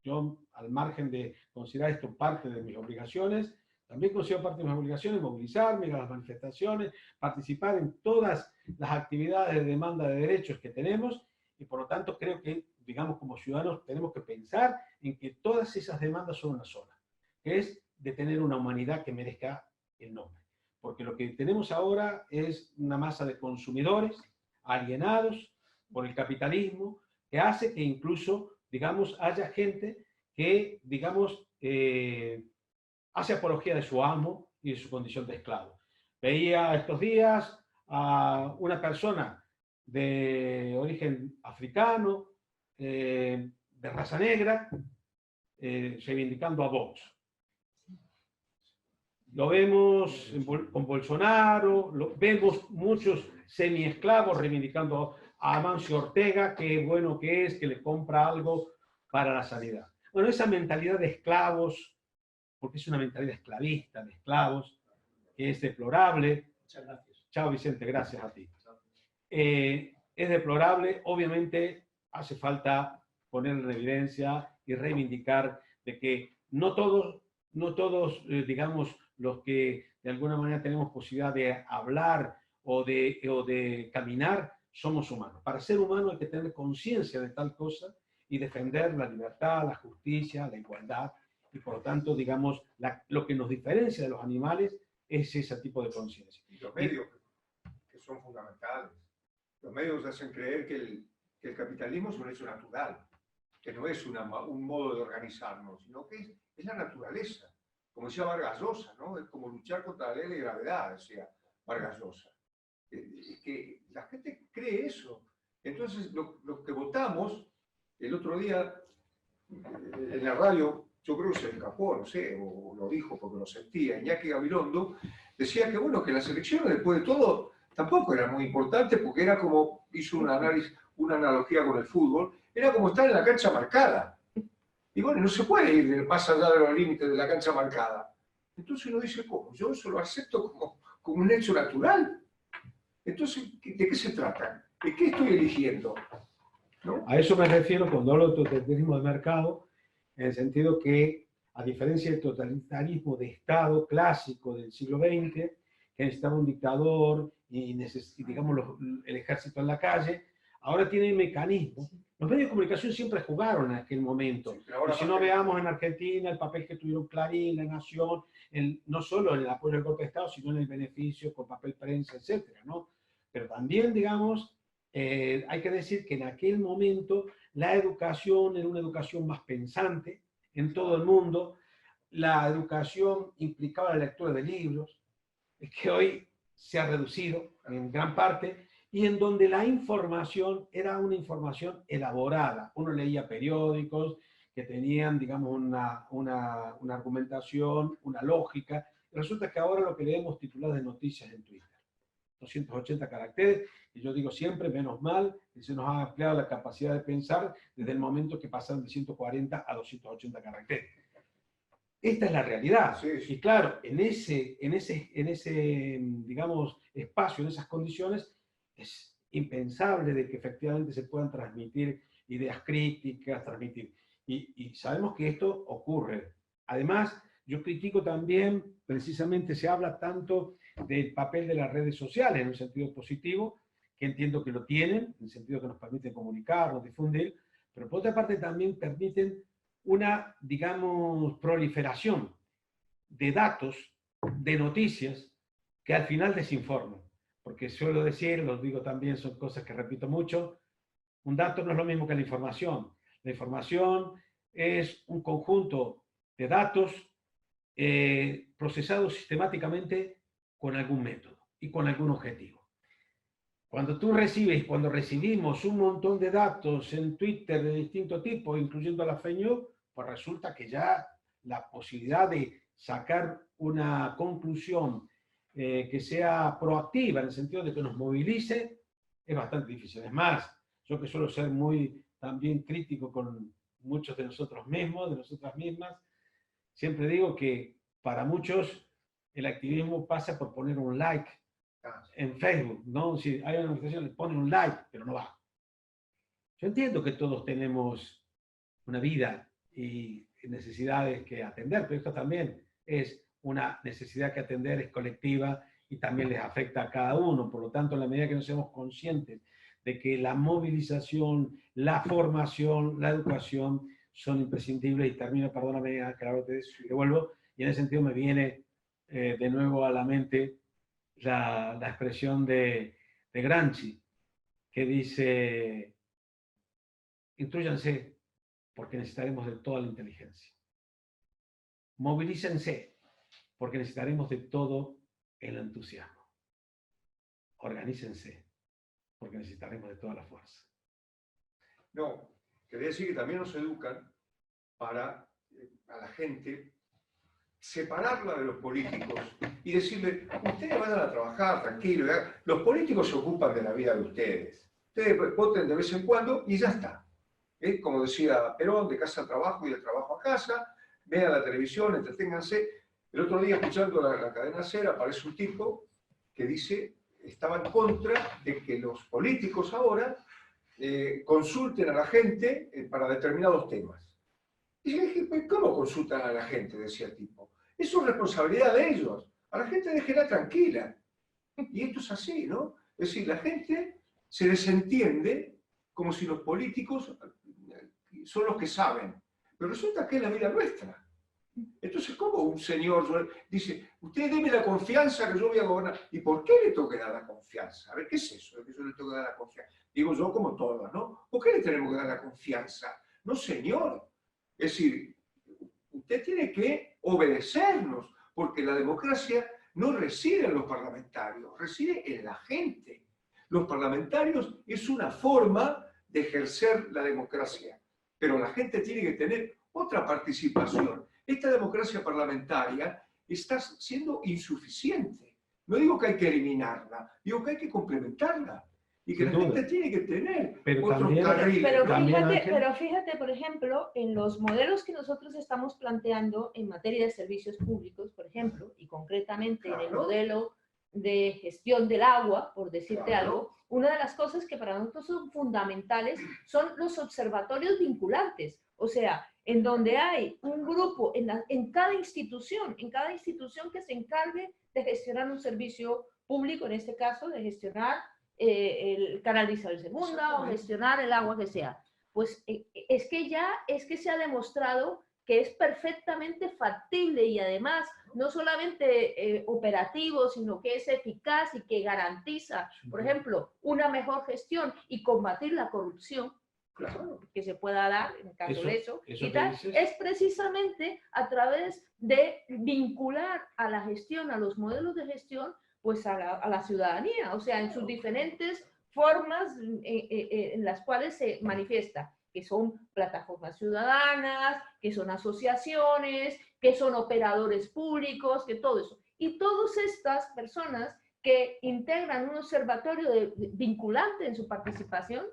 Yo, al margen de considerar esto parte de mis obligaciones, también considero parte de mis obligaciones movilizarme, ir a las manifestaciones, participar en todas las actividades de demanda de derechos que tenemos, y por lo tanto creo que, digamos, como ciudadanos tenemos que pensar en que todas esas demandas son una sola, que es de tener una humanidad que merezca el nombre. Porque lo que tenemos ahora es una masa de consumidores alienados, por el capitalismo, que hace que incluso, digamos, haya gente que, digamos, hace apología de su amo y de su condición de esclavo. Veía estos días a una persona de origen africano, de raza negra, reivindicando a Vox. Lo vemos con Bolsonaro, vemos muchos semi-esclavos reivindicando a Amancio Ortega, qué bueno que es, que le compra algo para la sanidad. Bueno, esa mentalidad de esclavos, porque es una mentalidad esclavista, de esclavos, que es deplorable. Muchas gracias. Chao, Vicente, gracias a ti. Es deplorable, obviamente hace falta poner en evidencia y reivindicar de que no todos, digamos, los que de alguna manera tenemos posibilidad de hablar o de caminar, somos humanos. Para ser humano hay que tener conciencia de tal cosa y defender la libertad, la justicia, la igualdad, y por lo tanto, digamos, lo que nos diferencia de los animales es ese tipo de conciencia. Y los medios, que son fundamentales. Los medios hacen creer que el capitalismo es un hecho natural, que no es un modo de organizarnos, sino que es la naturaleza. Como decía Vargas Llosa, ¿no? Es como luchar contra la ley de gravedad, decía Vargas Llosa. Que la gente cree eso. Entonces, los que votamos, el otro día, en la radio, yo creo que se escapó, no sé, o lo dijo porque lo sentía, Iñaki Gabilondo, decía que bueno, que las elecciones después de todo tampoco eran muy importantes porque era como, hizo un análisis, una analogía con el fútbol, era como estar en la cancha marcada. Y bueno, no se puede ir más allá de los límites de la cancha marcada. Entonces uno dice, ¿cómo? Yo eso lo acepto como un hecho natural. Entonces, ¿de qué se trata? ¿De qué estoy eligiendo? ¿No? A eso me refiero cuando hablo de totalitarismo de mercado, en el sentido que, a diferencia del totalitarismo de Estado clásico del siglo XX, que necesitaba un dictador y digamos el ejército en la calle, ahora tiene mecanismos. Los medios de comunicación siempre jugaron en aquel momento. Sí, y si no veamos en Argentina el papel que tuvieron Clarín, La Nación, no solo en el apoyo al golpe de Estado, sino en el beneficio con papel prensa, etcétera, ¿no? Pero también, digamos, hay que decir que en aquel momento la educación era una educación más pensante en todo el mundo. La educación implicaba la lectura de libros, que hoy se ha reducido en gran parte, y en donde la información era una información elaborada. Uno leía periódicos que tenían, digamos, una argumentación, una lógica. Resulta que ahora lo que leemos tituladas de noticias en Twitter. 280 caracteres, y yo digo siempre, menos mal, que se nos ha ampliado la capacidad de pensar desde el momento que pasaron de 140 a 280 caracteres. Esta es la realidad. Sí, sí. Y claro, en ese, digamos, espacio, en esas condiciones, es impensable de que efectivamente se puedan transmitir ideas críticas, y sabemos que esto ocurre. Además, yo critico también, precisamente se habla tanto del papel de las redes sociales en un sentido positivo, que entiendo que lo tienen, en el sentido que nos permiten comunicarnos, difundir, pero por otra parte también permiten una, digamos, proliferación de datos, de noticias, que al final desinforman. Porque suelo decir, lo digo también, son cosas que repito mucho, un dato no es lo mismo que la información. La información es un conjunto de datos procesados sistemáticamente con algún método y con algún objetivo. Cuando cuando recibimos un montón de datos en Twitter de distinto tipo, incluyendo la fake news, pues resulta que ya la posibilidad de sacar una conclusión que sea proactiva, en el sentido de que nos movilice, es bastante difícil. Es más, yo que suelo ser muy también crítico con muchos de nosotros mismos, de nosotras mismas, siempre digo que para muchos el activismo pasa por poner un like en Facebook, ¿no? Si hay una manifestación, le ponen un like, pero no va. Yo entiendo que todos tenemos una vida y necesidades que atender, pero esto también es una necesidad que atender, es colectiva y también les afecta a cada uno. Por lo tanto, en la medida que no seamos conscientes de que la movilización, la formación, la educación son imprescindibles, y termino, perdóname, claro, te devuelvo, y en ese sentido me viene de nuevo a la mente la expresión de Gramsci, que dice, instrúyanse porque necesitaremos de toda la inteligencia. Movilícense porque necesitaremos de todo el entusiasmo. Organícense porque necesitaremos de toda la fuerza. No, quería decir que también nos educan para a la gente separarla de los políticos y decirle, ustedes vayan a trabajar tranquilo, los políticos se ocupan de la vida de ustedes. Ustedes voten de vez en cuando y ya está. Como decía Perón, de casa al trabajo y de trabajo a casa, vean la televisión, entreténganse. El otro día, escuchando la cadena SER, aparece un tipo que dice, estaba en contra de que los políticos ahora consulten a la gente para determinados temas. Y yo dije, pues, ¿cómo consultan a la gente? Decía el tipo. Es su responsabilidad de ellos. A la gente déjela tranquila. Y esto es así, ¿no? Es decir, la gente se desentiende como si los políticos son los que saben. Pero resulta que es la vida nuestra. Entonces, ¿cómo un señor dice, usted deme la confianza que yo voy a gobernar? ¿Y por qué le tengo que dar la confianza? A ver, ¿qué es eso de que yo le tengo que dar la confianza? Digo yo como todos, ¿no? ¿Por qué le tenemos que dar la confianza? No, señor. Es decir, usted tiene que obedecernos, porque la democracia no reside en los parlamentarios, reside en la gente. Los parlamentarios es una forma de ejercer la democracia, pero la gente tiene que tener otra participación. Esta democracia parlamentaria está siendo insuficiente. No digo que hay que eliminarla, digo que hay que complementarla. Y que la gente tiene que tener otros carriles. Pero fíjate, por ejemplo, en los modelos que nosotros estamos planteando en materia de servicios públicos, por ejemplo, y concretamente en el modelo de gestión del agua, por decirte algo, una de las cosas que para nosotros son fundamentales son los observatorios vinculantes. O sea, en donde hay un grupo en cada institución que se encargue de gestionar un servicio público, en este caso, de gestionar el canal de Isabel II o gestionar el agua que sea. Pues es que se ha demostrado que es perfectamente factible y además no solamente operativo, sino que es eficaz y que garantiza, por ejemplo, una mejor gestión y combatir la corrupción. Claro. Que se pueda dar en caso de eso y tal, es precisamente a través de vincular a la gestión, a los modelos de gestión, pues a la ciudadanía, o sea, en sus diferentes formas en las cuales se manifiesta, que son plataformas ciudadanas, que son asociaciones, que son operadores públicos, que todo eso. Y todas estas personas que integran un observatorio vinculante en su participación,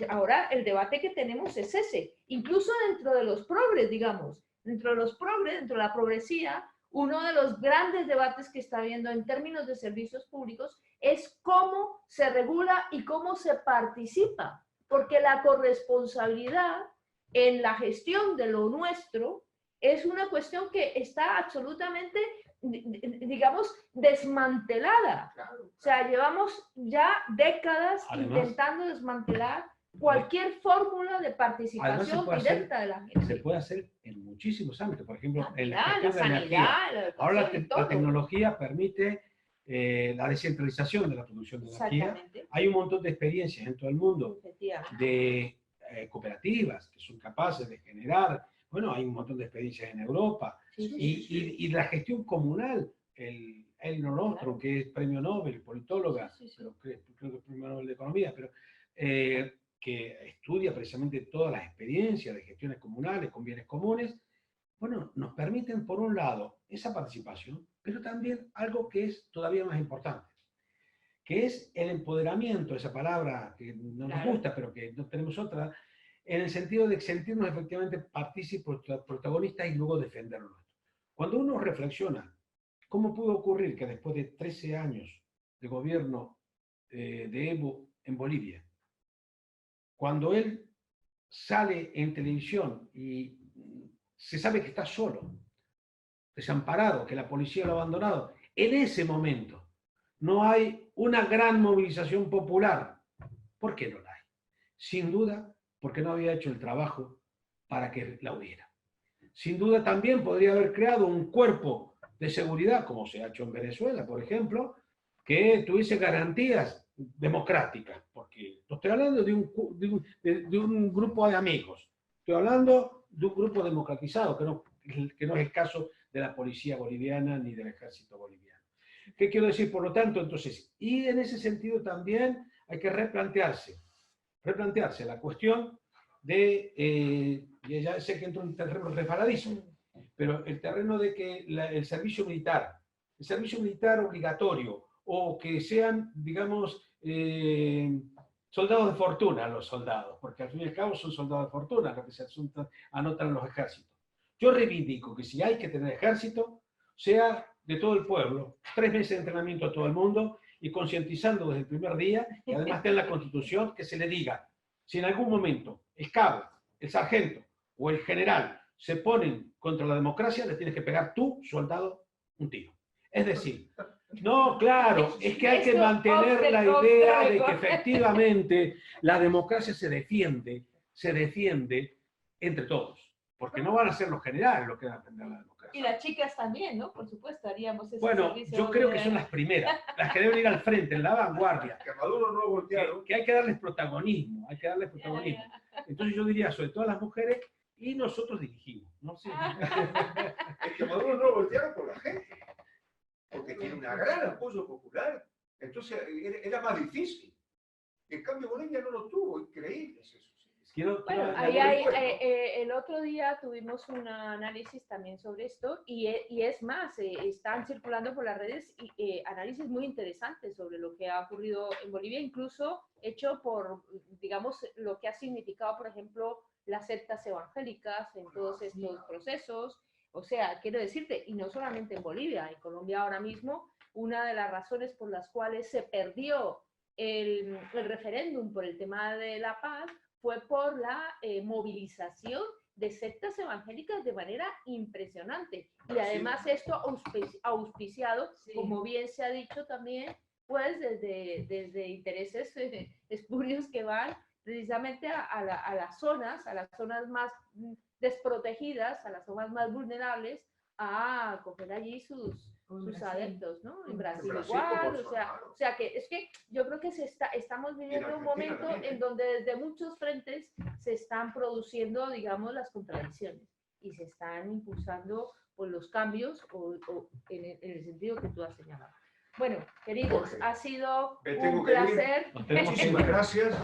ahora el debate que tenemos es ese, incluso dentro de los progres, digamos, dentro de los progres, dentro de la progresía, uno de los grandes debates que está habiendo en términos de servicios públicos es cómo se regula y cómo se participa, porque la corresponsabilidad en la gestión de lo nuestro es una cuestión que está absolutamente, digamos, desmantelada. O sea, llevamos ya décadas intentando desmantelar cualquier fórmula de participación directa de la gente. Se puede hacer en muchísimos ámbitos, por ejemplo, en la sanidad, de energía. Ahora la todo. tecnología permite la descentralización de la producción de energía. Hay un montón de experiencias en todo el mundo de cooperativas que son capaces de generar, bueno, hay un montón de experiencias en Europa, y la gestión comunal, el Elinor Ostrom, que es premio Nobel, politóloga, pero creo que es premio Nobel de Economía, pero que estudia precisamente todas las experiencias de gestiones comunales con bienes comunes, bueno, nos permiten, por un lado, esa participación, pero también algo que es todavía más importante, que es el empoderamiento, esa palabra que no nos gusta, pero que no tenemos otra, en el sentido de sentirnos efectivamente partícipes, protagonistas y luego defenderlo. Cuando uno reflexiona, ¿cómo pudo ocurrir que después de 13 años de gobierno de Evo en Bolivia, cuando él sale en televisión y se sabe que está solo, desamparado, que la policía lo ha abandonado, en ese momento no hay una gran movilización popular? ¿Por qué no la hay? Sin duda, porque no había hecho el trabajo para que la hubiera. Sin duda también podría haber creado un cuerpo de seguridad, como se ha hecho en Venezuela, por ejemplo, que tuviese garantías democrática, porque no estoy hablando de un grupo de amigos, estoy hablando de un grupo democratizado, que no es el caso de la policía boliviana ni del ejército boliviano. ¿Qué quiero decir? Por lo tanto, entonces, y en ese sentido también hay que replantearse la cuestión de, y ya sé que entro en un terreno resbaladizo, pero el terreno de que el servicio militar obligatorio, o que sean, digamos, soldados de fortuna los soldados, porque al fin y al cabo son soldados de fortuna los que se anotan en los ejércitos. Yo reivindico que si hay que tener ejército, sea de todo el pueblo, 3 meses de entrenamiento a todo el mundo y concientizando desde el primer día, y además está en la Constitución, que se le diga, si en algún momento el cabo, el sargento o el general se ponen contra la democracia, le tienes que pegar tú, soldado, un tiro. Es decir, no, claro, es que hay que mantener la idea de que efectivamente la democracia se defiende entre todos, porque no van a ser los generales los que van a defender la democracia. Y las chicas también, ¿no? Por supuesto, haríamos ese Bueno, servicio yo creo que de- son las primeras, las que deben ir al frente, en la vanguardia, Que a Maduro no voltearon. que hay que darles protagonismo, Entonces yo diría, sobre todo a las mujeres, y nosotros dirigimos, ¿no? Sí. Es que a Maduro no lo voltearon por la gente. Porque tiene un gran apoyo popular. Entonces era más difícil. En cambio, Bolivia no lo tuvo. Increíble es eso. Quiero Bueno, ahí hay, el otro día tuvimos un análisis también sobre esto y es más, están circulando por las redes análisis muy interesantes sobre lo que ha ocurrido en Bolivia, incluso hecho por, digamos, lo que ha significado, por ejemplo, las sectas evangélicas en todos estos procesos. O sea, quiero decirte, y no solamente en Bolivia, en Colombia ahora mismo, una de las razones por las cuales se perdió el referéndum por el tema de la paz fue por la movilización de sectas evangélicas de manera impresionante. Y además esto auspiciado, Sí. como bien se ha dicho también, pues desde intereses espurios que van precisamente a las zonas más desprotegidas, a las zonas más vulnerables, a coger allí sus adeptos, ¿no? En Brasil igual, o sea que es que yo creo que estamos viviendo un momento en donde desde muchos frentes se están produciendo, digamos, las contradicciones y se están impulsando pues, los cambios en el sentido que tú has señalado. Bueno, queridos, Jorge, ha sido me tengo un que ir. placer. Nos tenemos que Muchísimas gracias.